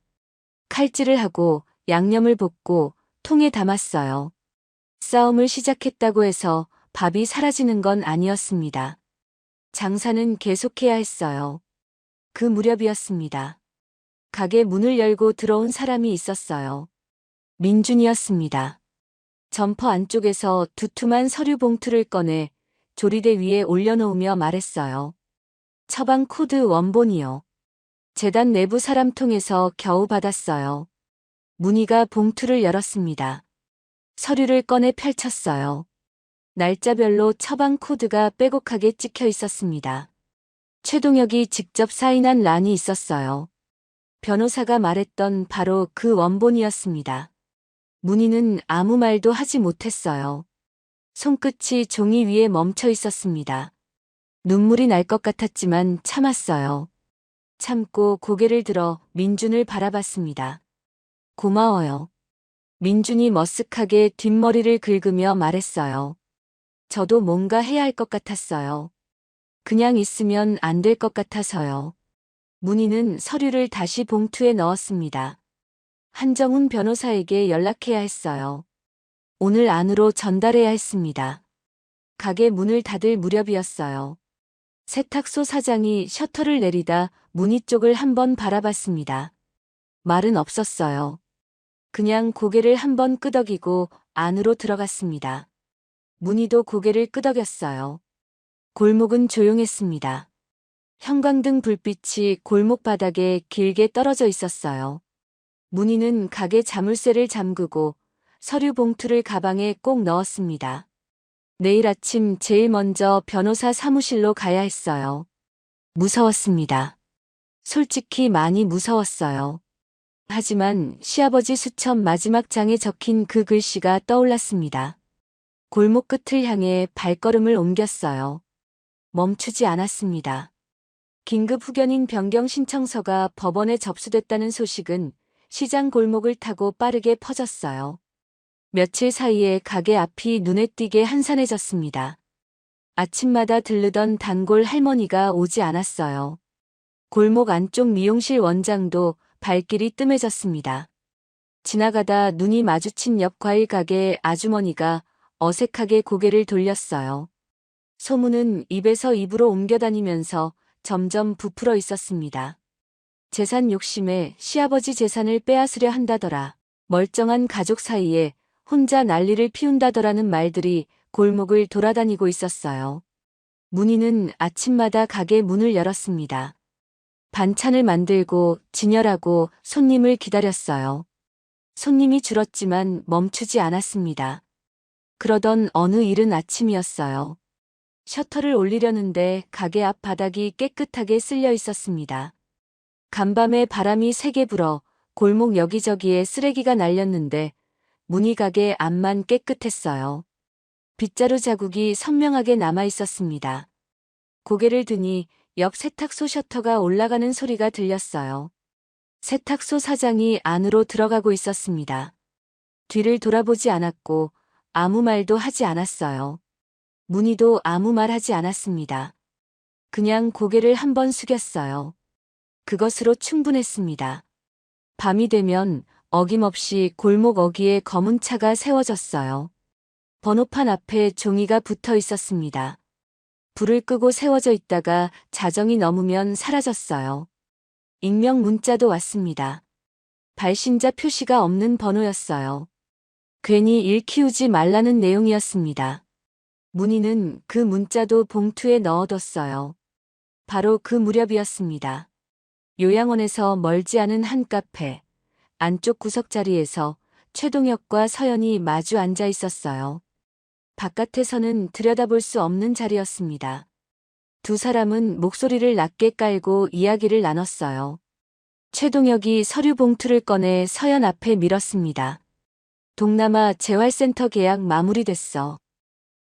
칼질을 하고 양념을 볶고 통에 담았어요. 싸움을 시작했다고 해서 밥이 사라지는 건 아니었습니다. 장사는 계속해야 했어요. 그 무렵이었습니다. 가게 문을 열고 들어온 사람이 있었어요. 민준이었습니다. 점퍼 안쪽에서 두툼한 서류 봉투를 꺼내 조리대 위에 올려놓으며 말했어요. 처방 코드 원본이요. 재단 내부 사람 통해서 겨우 받았어요. 문희가 봉투를 열었습니다. 서류를 꺼내 펼쳤어요. 날짜별로 처방 코드가 빼곡하게 찍혀 있었습니다. 최동혁이 직접 사인한 란이 있었어요. 변호사가 말했던 바로 그 원본이었습니다. 문희는 아무 말도 하지 못했어요. 손끝이 종이 위에 멈춰 있었습니다. 눈물이 날 것 같았지만 참았어요. 참고 고개를 들어 민준을 바라봤습니다. 고마워요. 민준이 머쓱하게 뒷머리를 긁으며 말했어요. 저도 뭔가 해야 할 것 같았어요. 그냥 있으면 안 될 것 같아서요. 문희는 서류를 다시 봉투에 넣었습니다. 한정훈 변호사에게 연락해야 했어요. 오늘 안으로 전달해야 했습니다. 가게 문을 닫을 무렵이었어요. 세탁소 사장이 셔터를 내리다 문희 쪽을 한번 바라봤습니다. 말은 없었어요. 그냥 고개를 한번 끄덕이고 안으로 들어갔습니다. 문희도 고개를 끄덕였어요. 골목은 조용했습니다. 형광등 불빛이 골목 바닥에 길게 떨어져 있었어요. 문희는 가게 자물쇠를 잠그고 서류 봉투를 가방에 꼭 넣었습니다. 내일 아침 제일 먼저 변호사 사무실로 가야 했어요. 무서웠습니다. 솔직히 많이 무서웠어요. 하지만 시아버지 수첩 마지막 장에 적힌 그 글씨가 떠올랐습니다. 골목 끝을 향해 발걸음을 옮겼어요. 멈추지 않았습니다. 긴급 후견인 변경 신청서가 법원에 접수됐다는 소식은 시장 골목을 타고 빠르게 퍼졌어요. 며칠 사이에 가게 앞이 눈에 띄게 한산해졌습니다. 아침마다 들르던 단골 할머니가 오지 않았어요. 골목 안쪽 미용실 원장도 발길이 뜸해졌습니다. 지나가다 눈이 마주친 옆 과일 가게 아주머니가 어색하게 고개를 돌렸어요. 소문은 입에서 입으로 옮겨다니면서 점점 부풀어 있었습니다. 재산 욕심에 시아버지 재산을 빼앗으려 한다더라. 멀쩡한 가족 사이에 혼자 난리를 피운다더라는 말들이 골목을 돌아다니고 있었어요. 문희는 아침마다 가게 문을 열었습니다. 반찬을 만들고 진열하고 손님을 기다렸어요. 손님이 줄었지만 멈추지 않았습니다. 그러던 어느 이른 아침이었어요. 셔터를 올리려는데 가게 앞 바닥이 깨끗하게 쓸려 있었습니다. 간밤에 바람이 세게 불어 골목 여기저기에 쓰레기가 날렸는데 문희 가게 앞만 깨끗했어요. 빗자루 자국이 선명하게 남아 있었습니다. 고개를 드니 옆 세탁소 셔터가 올라가는 소리가 들렸어요. 세탁소 사장이 안으로 들어가고 있었습니다. 뒤를 돌아보지 않았고 아무 말도 하지 않았어요. 문희도 아무 말 하지 않았습니다. 그냥 고개를 한번 숙였어요. 그것으로 충분했습니다. 밤이 되면 어김없이 골목 어귀에 검은 차가 세워졌어요. 번호판 앞에 종이가 붙어 있었습니다. 불을 끄고 세워져 있다가 자정이 넘으면 사라졌어요. 익명 문자도 왔습니다. 발신자 표시가 없는 번호였어요. 괜히 일 키우지 말라는 내용이었습니다. 문희는 그 문자도 봉투에 넣어뒀어요. 바로 그 무렵이었습니다. 요양원에서 멀지 않은 한 카페, 안쪽 구석자리에서 최동혁과 서연이 마주 앉아 있었어요. 바깥에서는 들여다볼 수 없는 자리였습니다. 두 사람은 목소리를 낮게 깔고 이야기를 나눴어요. 최동혁이 서류 봉투를 꺼내 서연 앞에 밀었습니다. 동남아 재활센터 계약 마무리됐어.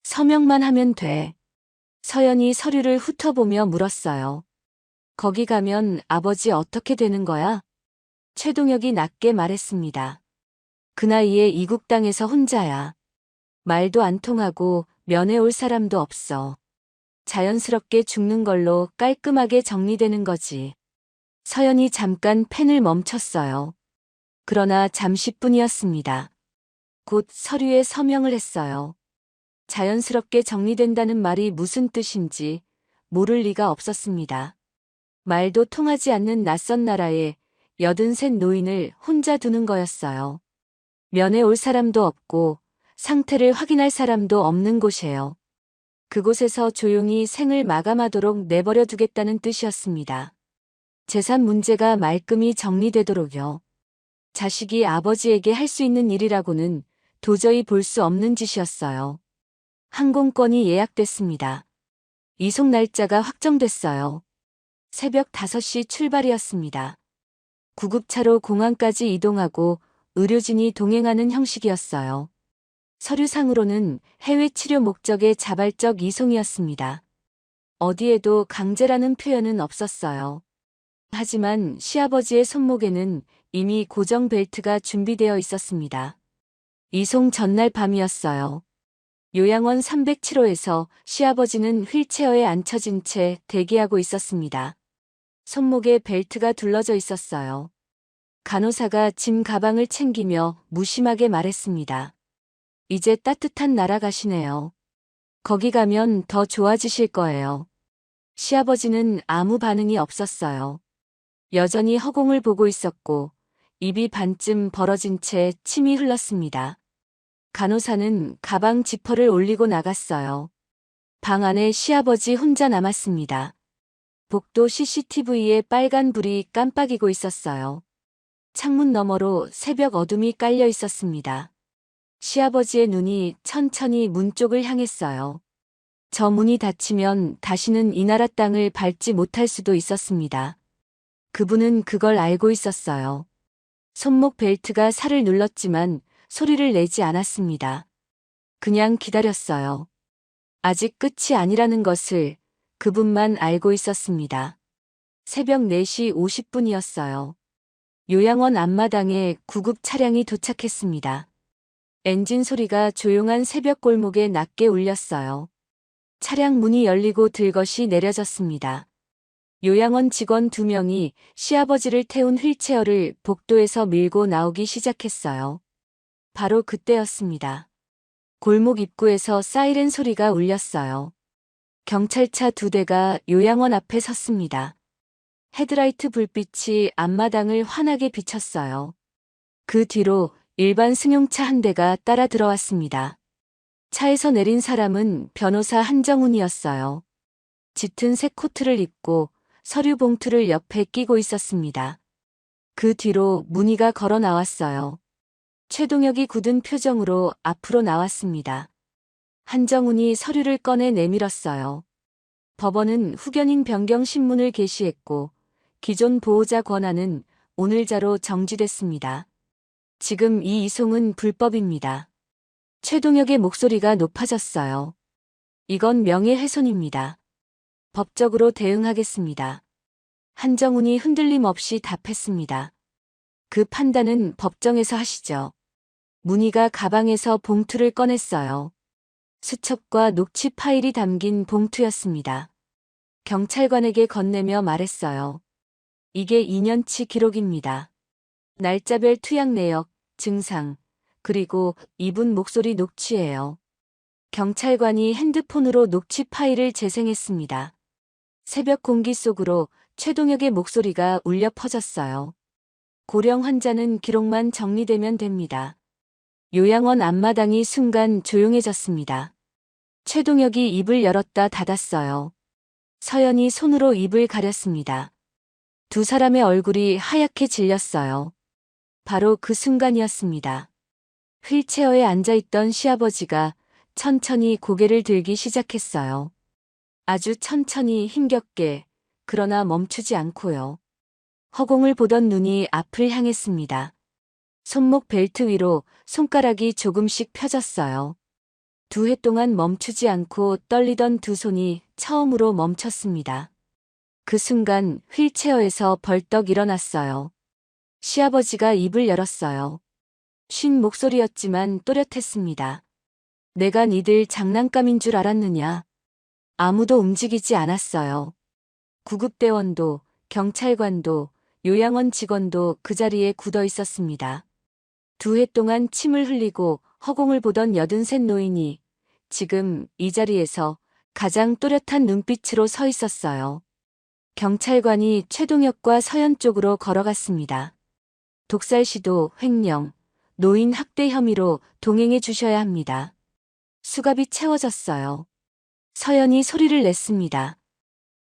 서명만 하면 돼. 서연이 서류를 훑어보며 물었어요. 거기 가면 아버지 어떻게 되는 거야? 최동혁이 낮게 말했습니다. 그 나이에 이국 땅에서 혼자야. 말도 안 통하고 면회 올 사람도 없어. 자연스럽게 죽는 걸로 깔끔하게 정리되는 거지. 서연이 잠깐 펜을 멈췄어요. 그러나 잠시뿐이었습니다. 곧 서류에 서명을 했어요. 자연스럽게 정리된다는 말이 무슨 뜻인지 모를 리가 없었습니다. 말도 통하지 않는 낯선 나라에 83 노인을 혼자 두는 거였어요. 면회 올 사람도 없고 상태를 확인할 사람도 없는 곳이에요. 그곳에서 조용히 생을 마감하도록 내버려 두겠다는 뜻이었습니다. 재산 문제가 말끔히 정리되도록요. 자식이 아버지에게 할 수 있는 일이라고는 도저히 볼 수 없는 짓이었어요. 항공권이 예약됐습니다. 이송 날짜가 확정됐어요. 새벽 5시 출발이었습니다. 구급차로 공항까지 이동하고 의료진이 동행하는 형식이었어요. 서류상으로는 해외 치료 목적의 자발적 이송이었습니다. 어디에도 강제라는 표현은 없었어요. 하지만 시아버지의 손목에는 이미 고정 벨트가 준비되어 있었습니다. 이송 전날 밤이었어요. 요양원 307호에서 시아버지는 휠체어에 앉혀진 채 대기하고 있었습니다. 손목에 벨트가 둘러져 있었어요. 간호사가 짐 가방을 챙기며 무심하게 말했습니다. 이제 따뜻한 나라 가시네요. 거기 가면 더 좋아지실 거예요. 시아버지는 아무 반응이 없었어요. 여전히 허공을 보고 있었고 입이 반쯤 벌어진 채 침이 흘렀습니다. 간호사는 가방 지퍼를 올리고 나갔어요. 방 안에 시아버지 혼자 남았습니다. 복도 CCTV에 빨간 불이 깜빡이고 있었어요. 창문 너머로 새벽 어둠이 깔려 있었습니다. 시아버지의 눈이 천천히 문 쪽을 향했어요. 저 문이 닫히면 다시는 이 나라 땅을 밟지 못할 수도 있었습니다. 그분은 그걸 알고 있었어요. 손목 벨트가 살을 눌렀지만 소리를 내지 않았습니다. 그냥 기다렸어요. 아직 끝이 아니라는 것을 그분만 알고 있었습니다. 새벽 4시 50분이었어요. 요양원 앞마당에 구급 차량이 도착했습니다. 엔진 소리가 조용한 새벽 골목에 낮게 울렸어요. 차량 문이 열리고 들것이 내려졌습니다. 요양원 직원 2명이 시아버지를 태운 휠체어를 복도에서 밀고 나오기 시작했어요. 바로 그때였습니다. 골목 입구에서 사이렌 소리가 울렸어요. 경찰차 2대가 요양원 앞에 섰습니다. 헤드라이트 불빛이 앞마당을 환하게 비쳤어요. 그 뒤로 일반 승용차 1대가 따라 들어왔습니다. 차에서 내린 사람은 변호사 한정훈이었어요. 짙은 색 코트를 입고 서류 봉투를 옆에 끼고 있었습니다. 그 뒤로 문희가 걸어 나왔어요. 최동혁이 굳은 표정으로 앞으로 나왔습니다. 한정훈이 서류를 꺼내 내밀었어요. 법원은 후견인 변경 신문을 게시했고 기존 보호자 권한은 오늘자로 정지됐습니다. 지금 이 이송은 불법입니다. 최동혁의 목소리가 높아졌어요. 이건 명예훼손입니다. 법적으로 대응하겠습니다. 한정훈이 흔들림 없이 답했습니다. 그 판단은 법정에서 하시죠. 문희가 가방에서 봉투를 꺼냈어요. 수첩과 녹취 파일이 담긴 봉투였습니다. 경찰관에게 건네며 말했어요. 이게 2년치 기록입니다. 날짜별 투약 내역, 증상, 그리고 이분 목소리 녹취예요. 경찰관이 핸드폰으로 녹취 파일을 재생했습니다. 새벽 공기 속으로 최동혁의 목소리가 울려 퍼졌어요. 고령 환자는 기록만 정리되면 됩니다. 요양원 앞마당이 순간 조용해졌습니다. 최동혁이 입을 열었다 닫았어요. 서연이 손으로 입을 가렸습니다. 두 사람의 얼굴이 하얗게 질렸어요. 바로 그 순간이었습니다. 휠체어에 앉아있던 시아버지가 천천히 고개를 들기 시작했어요. 아주 천천히 힘겹게, 그러나 멈추지 않고요. 허공을 보던 눈이 앞을 향했습니다. 손목 벨트 위로 손가락이 조금씩 펴졌어요. 2회 동안 멈추지 않고 떨리던 두 손이 처음으로 멈췄습니다. 그 순간 휠체어에서 벌떡 일어났어요. 시아버지가 입을 열었어요. 쉰 목소리였지만 또렷했습니다. 내가 니들 장난감인 줄 알았느냐. 아무도 움직이지 않았어요. 구급대원도, 경찰관도, 요양원 직원도 그 자리에 굳어 있었습니다. 2회 동안 침을 흘리고 허공을 보던 83 노인이 지금 이 자리에서 가장 또렷한 눈빛으로 서 있었어요. 경찰관이 최동혁과 서연 쪽으로 걸어갔습니다. 독살시도, 횡령, 노인 학대 혐의로 동행해 주셔야 합니다. 수갑이 채워졌어요. 서연이 소리를 냈습니다.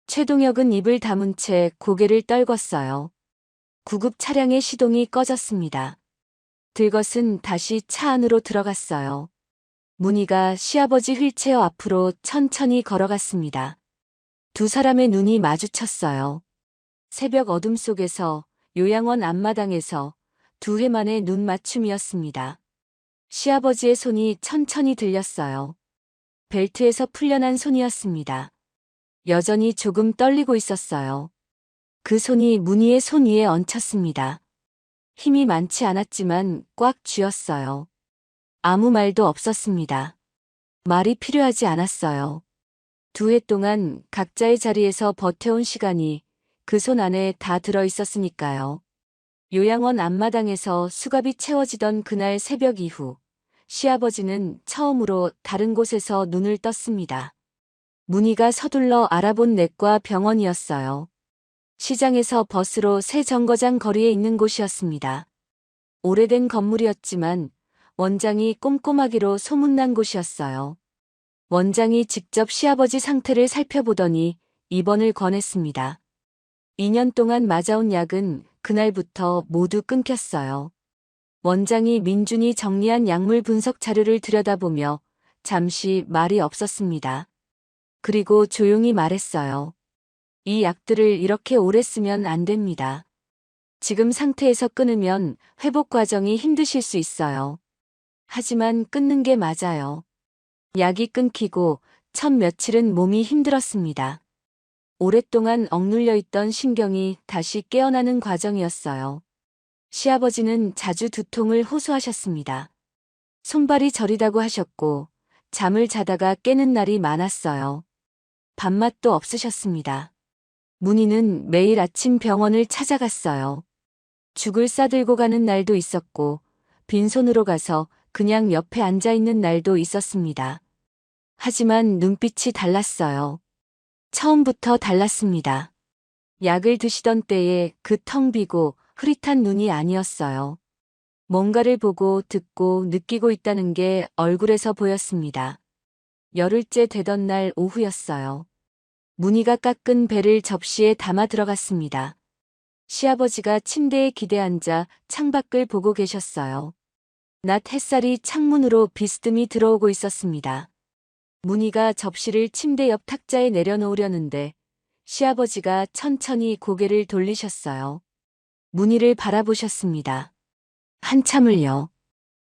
최동혁은 입을 다문 채 고개를 떨궜어요. 구급 차량의 시동이 꺼졌습니다. 들것은 다시 차 안으로 들어갔어요. 문희가 시아버지 휠체어 앞으로 천천히 걸어갔습니다. 두 사람의 눈이 마주쳤어요. 새벽 어둠 속에서 요양원 앞마당에서 두 해 만의 눈 맞춤이었습니다. 시아버지의 손이 천천히 들렸어요. 벨트에서 풀려난 손이었습니다. 여전히 조금 떨리고 있었어요. 그 손이 문희의 손 위에 얹혔습니다. 힘이 많지 않았지만 꽉 쥐었어요. 아무 말도 없었습니다. 말이 필요하지 않았어요. 두 해 동안 각자의 자리에서 버텨온 시간이 그 손 안에 다 들어 있었으니까요. 요양원 앞마당에서 수갑이 채워지던 그날 새벽 이후 시아버지는 처음으로 다른 곳에서 눈을 떴습니다. 문희가 서둘러 알아본 내과 병원이었어요. 시장에서 버스로 새 정거장 거리에 있는 곳이었습니다. 오래된 건물이었지만 원장이 꼼꼼하기로 소문난 곳이었어요. 원장이 직접 시아버지 상태를 살펴보더니 입원을 권했습니다. 2년 동안 맞아온 약은 그날부터 모두 끊겼어요. 원장이 민준이 정리한 약물 분석 자료를 들여다보며 잠시 말이 없었습니다. 그리고 조용히 말했어요. 이 약들을 이렇게 오래 쓰면 안 됩니다. 지금 상태에서 끊으면 회복 과정이 힘드실 수 있어요. 하지만 끊는 게 맞아요. 약이 끊기고 첫 며칠은 몸이 힘들었습니다. 오랫동안 억눌려 있던 신경이 다시 깨어나는 과정이었어요. 시아버지는 자주 두통을 호소하셨습니다. 손발이 저리다고 하셨고 잠을 자다가 깨는 날이 많았어요. 밥맛도 없으셨습니다. 문희는 매일 아침 병원을 찾아갔어요. 죽을 싸들고 가는 날도 있었고 빈손으로 가서 그냥 옆에 앉아 있는 날도 있었습니다. 하지만 눈빛이 달랐어요. 처음부터 달랐습니다. 약을 드시던 때에 그 텅 비고 흐릿한 눈이 아니었어요. 뭔가를 보고 듣고 느끼고 있다는 게 얼굴에서 보였습니다. 열흘째 되던 날 오후였어요. 문희가 깎은 배를 접시에 담아 들어갔습니다. 시아버지가 침대에 기대앉아 창밖을 보고 계셨어요. 낮 햇살이 창문으로 비스듬히 들어오고 있었습니다. 문희가 접시를 침대 옆 탁자에 내려놓으려는데 시아버지가 천천히 고개를 돌리셨어요. 문희를 바라보셨습니다. 한참을요.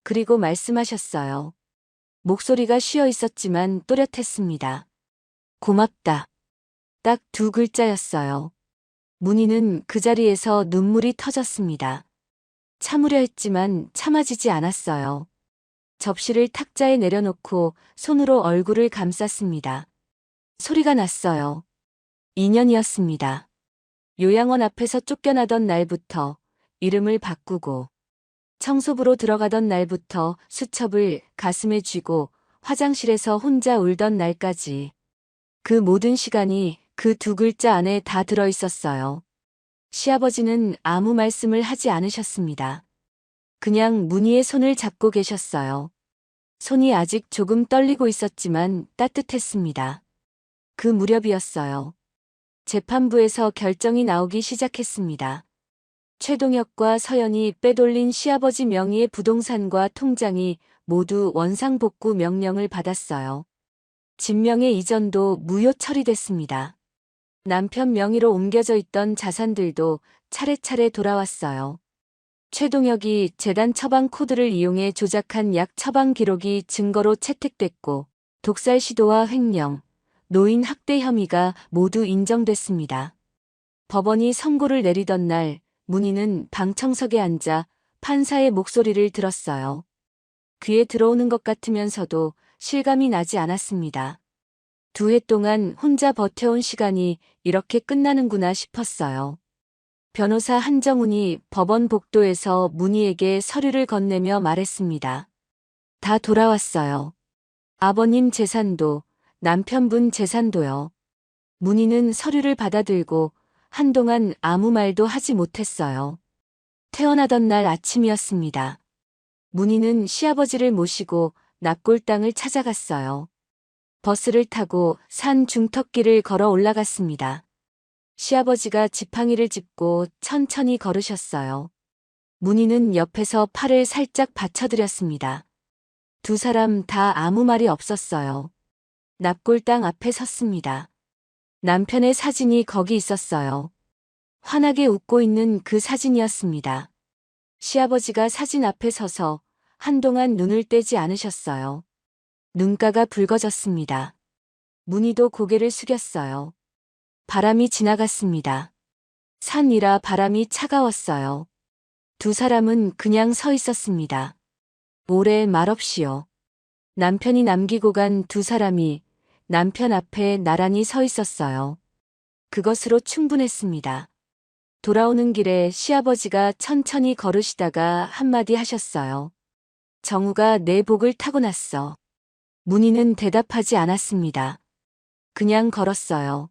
그리고 말씀하셨어요. 목소리가 쉬어 있었지만 또렷했습니다. 고맙다. 딱 두 글자였어요. 문희는 그 자리에서 눈물이 터졌습니다. 참으려 했지만 참아지지 않았어요. 접시를 탁자에 내려놓고 손으로 얼굴을 감쌌습니다. 소리가 났어요. 2년이었습니다. 요양원 앞에서 쫓겨나던 날부터 이름을 바꾸고 청소부로 들어가던 날부터 수첩을 가슴에 쥐고 화장실에서 혼자 울던 날까지 그 모든 시간이 그 두 글자 안에 다 들어 있었어요. 시아버지는 아무 말씀을 하지 않으셨습니다. 그냥 문희의 손을 잡고 계셨어요. 손이 아직 조금 떨리고 있었지만 따뜻했습니다. 그 무렵이었어요. 재판부에서 결정이 나오기 시작했습니다. 최동혁과 서연이 빼돌린 시아버지 명의의 부동산과 통장이 모두 원상복구 명령을 받았어요. 진명의 이전도 무효 처리됐습니다. 남편 명의로 옮겨져 있던 자산들도 차례차례 돌아왔어요. 최동혁이 재단 처방 코드를 이용해 조작한 약 처방 기록이 증거로 채택됐고 독살 시도와 횡령, 노인 학대 혐의가 모두 인정됐습니다. 법원이 선고를 내리던 날 문희는 방청석에 앉아 판사의 목소리를 들었어요. 귀에 들어오는 것 같으면서도 실감이 나지 않았습니다. 두 해 동안 혼자 버텨온 시간이 이렇게 끝나는구나 싶었어요. 변호사 한정훈이 법원 복도에서 문희에게 서류를 건네며 말했습니다. 다 돌아왔어요. 아버님 재산도 남편분 재산도요. 문희는 서류를 받아들고 한동안 아무 말도 하지 못했어요. 태어나던 날 아침이었습니다. 문희는 시아버지를 모시고 납골당을 찾아갔어요. 버스를 타고 산 중턱길을 걸어 올라갔습니다. 시아버지가 지팡이를 짚고 천천히 걸으셨어요. 문희는 옆에서 팔을 살짝 받쳐드렸습니다. 두 사람 다 아무 말이 없었어요. 납골당 앞에 섰습니다. 남편의 사진이 거기 있었어요. 환하게 웃고 있는 그 사진이었습니다. 시아버지가 사진 앞에 서서 한동안 눈을 떼지 않으셨어요. 눈가가 붉어졌습니다. 문희도 고개를 숙였어요. 바람이 지나갔습니다. 산이라 바람이 차가웠어요. 두 사람은 그냥 서 있었습니다. 오래 말없이요. 남편이 남기고 간 두 사람이 남편 앞에 나란히 서 있었어요. 그것으로 충분했습니다. 돌아오는 길에 시아버지가 천천히 걸으시다가 한마디 하셨어요. 정우가 내 복을 타고났어. 문희는 대답하지 않았습니다. 그냥 걸었어요.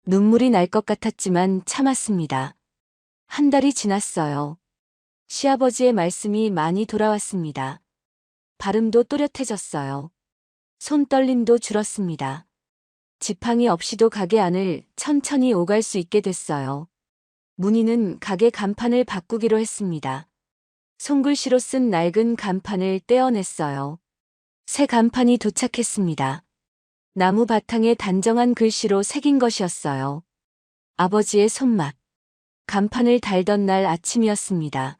눈물이 날 것 같았지만 참았습니다. 한 달이 지났어요. 시아버지의 말씀이 많이 돌아왔습니다. 발음도 또렷해졌어요. 손떨림도 줄었습니다. 지팡이 없이도 가게 안을 천천히 오갈 수 있게 됐어요. 문희는 가게 간판을 바꾸기로 했습니다. 손글씨로 쓴 낡은 간판을 떼어냈어요. 새 간판이 도착했습니다. 나무 바탕에 단정한 글씨로 새긴 것이었어요. 아버지의 손맛. 간판을 달던 날 아침이었습니다.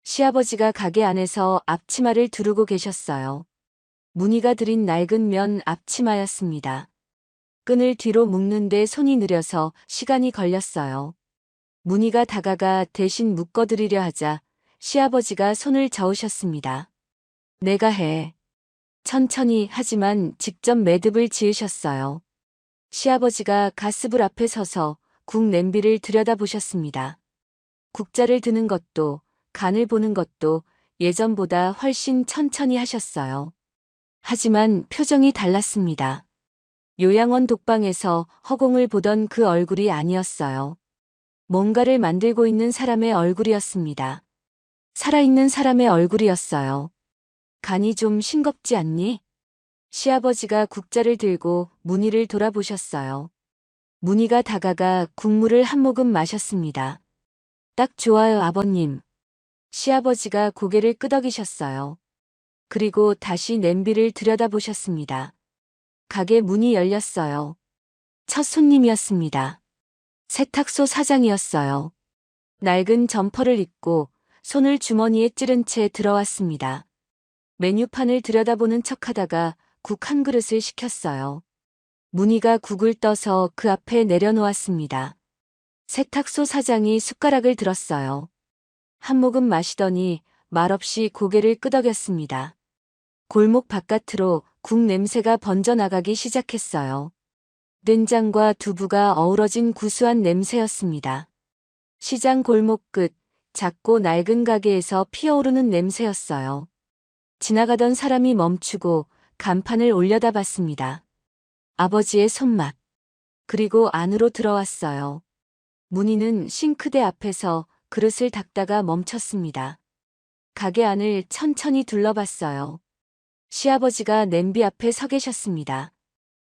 시아버지가 가게 안에서 앞치마를 두르고 계셨어요. 문희가 들인 낡은 면 앞치마였습니다. 끈을 뒤로 묶는데 손이 느려서 시간이 걸렸어요. 문희가 다가가 대신 묶어드리려 하자 시아버지가 손을 저으셨습니다. 내가 해. 천천히 하지만 직접 매듭을 지으셨어요. 시아버지가 가스불 앞에 서서 국 냄비를 들여다보셨습니다. 국자를 드는 것도 간을 보는 것도 예전보다 훨씬 천천히 하셨어요. 하지만 표정이 달랐습니다. 요양원 독방에서 허공을 보던 그 얼굴이 아니었어요. 뭔가를 만들고 있는 사람의 얼굴이었습니다. 살아있는 사람의 얼굴이었어요. 간이 좀 싱겁지 않니? 시아버지가 국자를 들고 문희를 돌아보셨어요. 문희가 다가가 국물을 한 모금 마셨습니다. 딱 좋아요, 아버님. 시아버지가 고개를 끄덕이셨어요. 그리고 다시 냄비를 들여다보셨습니다. 가게 문이 열렸어요. 첫 손님이었습니다. 세탁소 사장이었어요. 낡은 점퍼를 입고 손을 주머니에 찌른 채 들어왔습니다. 메뉴판을 들여다보는 척하다가 국 한 그릇을 시켰어요. 문희가 국을 떠서 그 앞에 내려놓았습니다. 세탁소 사장이 숟가락을 들었어요. 한 모금 마시더니 말없이 고개를 끄덕였습니다. 골목 바깥으로 국 냄새가 번져나가기 시작했어요. 된장과 두부가 어우러진 구수한 냄새였습니다. 시장 골목 끝 작고 낡은 가게에서 피어오르는 냄새였어요. 지나가던 사람이 멈추고 간판을 올려다봤습니다. 아버지의 손맛. 그리고 안으로 들어왔어요. 문희는 싱크대 앞에서 그릇을 닦다가 멈췄습니다. 가게 안을 천천히 둘러봤어요. 시아버지가 냄비 앞에 서 계셨습니다.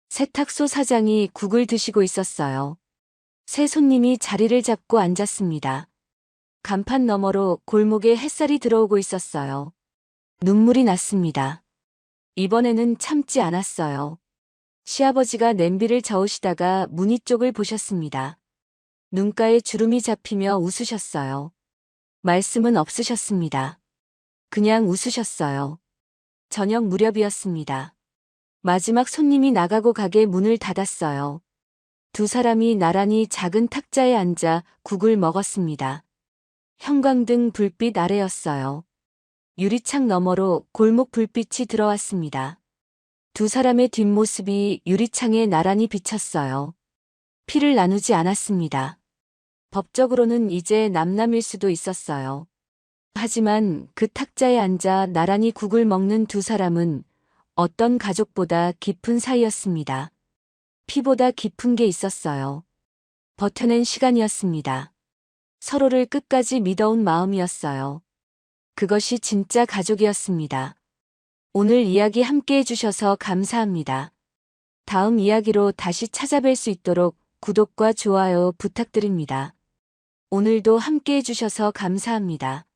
세탁소 사장이 국을 드시고 있었어요. 새 손님이 자리를 잡고 앉았습니다. 간판 너머로 골목에 햇살이 들어오고 있었어요. 눈물이 났습니다. 이번에는 참지 않았어요. 시아버지가 냄비를 저으시다가 문희 쪽을 보셨습니다. 눈가에 주름이 잡히며 웃으셨어요. 말씀은 없으셨습니다. 그냥 웃으셨어요. 저녁 무렵이었습니다. 마지막 손님이 나가고 가게 문을 닫았어요. 두 사람이 나란히 작은 탁자에 앉아 국을 먹었습니다. 형광등 불빛 아래였어요. 유리창 너머로 골목 불빛이 들어왔습니다. 두 사람의 뒷모습이 유리창에 나란히 비쳤어요. 피를 나누지 않았습니다. 법적으로는 이제 남남일 수도 있었어요. 하지만 그 탁자에 앉아 나란히 국을 먹는 두 사람은 어떤 가족보다 깊은 사이였습니다. 피보다 깊은 게 있었어요. 버텨낸 시간이었습니다. 서로를 끝까지 믿어온 마음이었어요. 그것이 진짜 가족이었습니다. 오늘 이야기 함께 해주셔서 감사합니다. 다음 이야기로 다시 찾아뵐 수 있도록 구독과 좋아요 부탁드립니다. 오늘도 함께 해주셔서 감사합니다.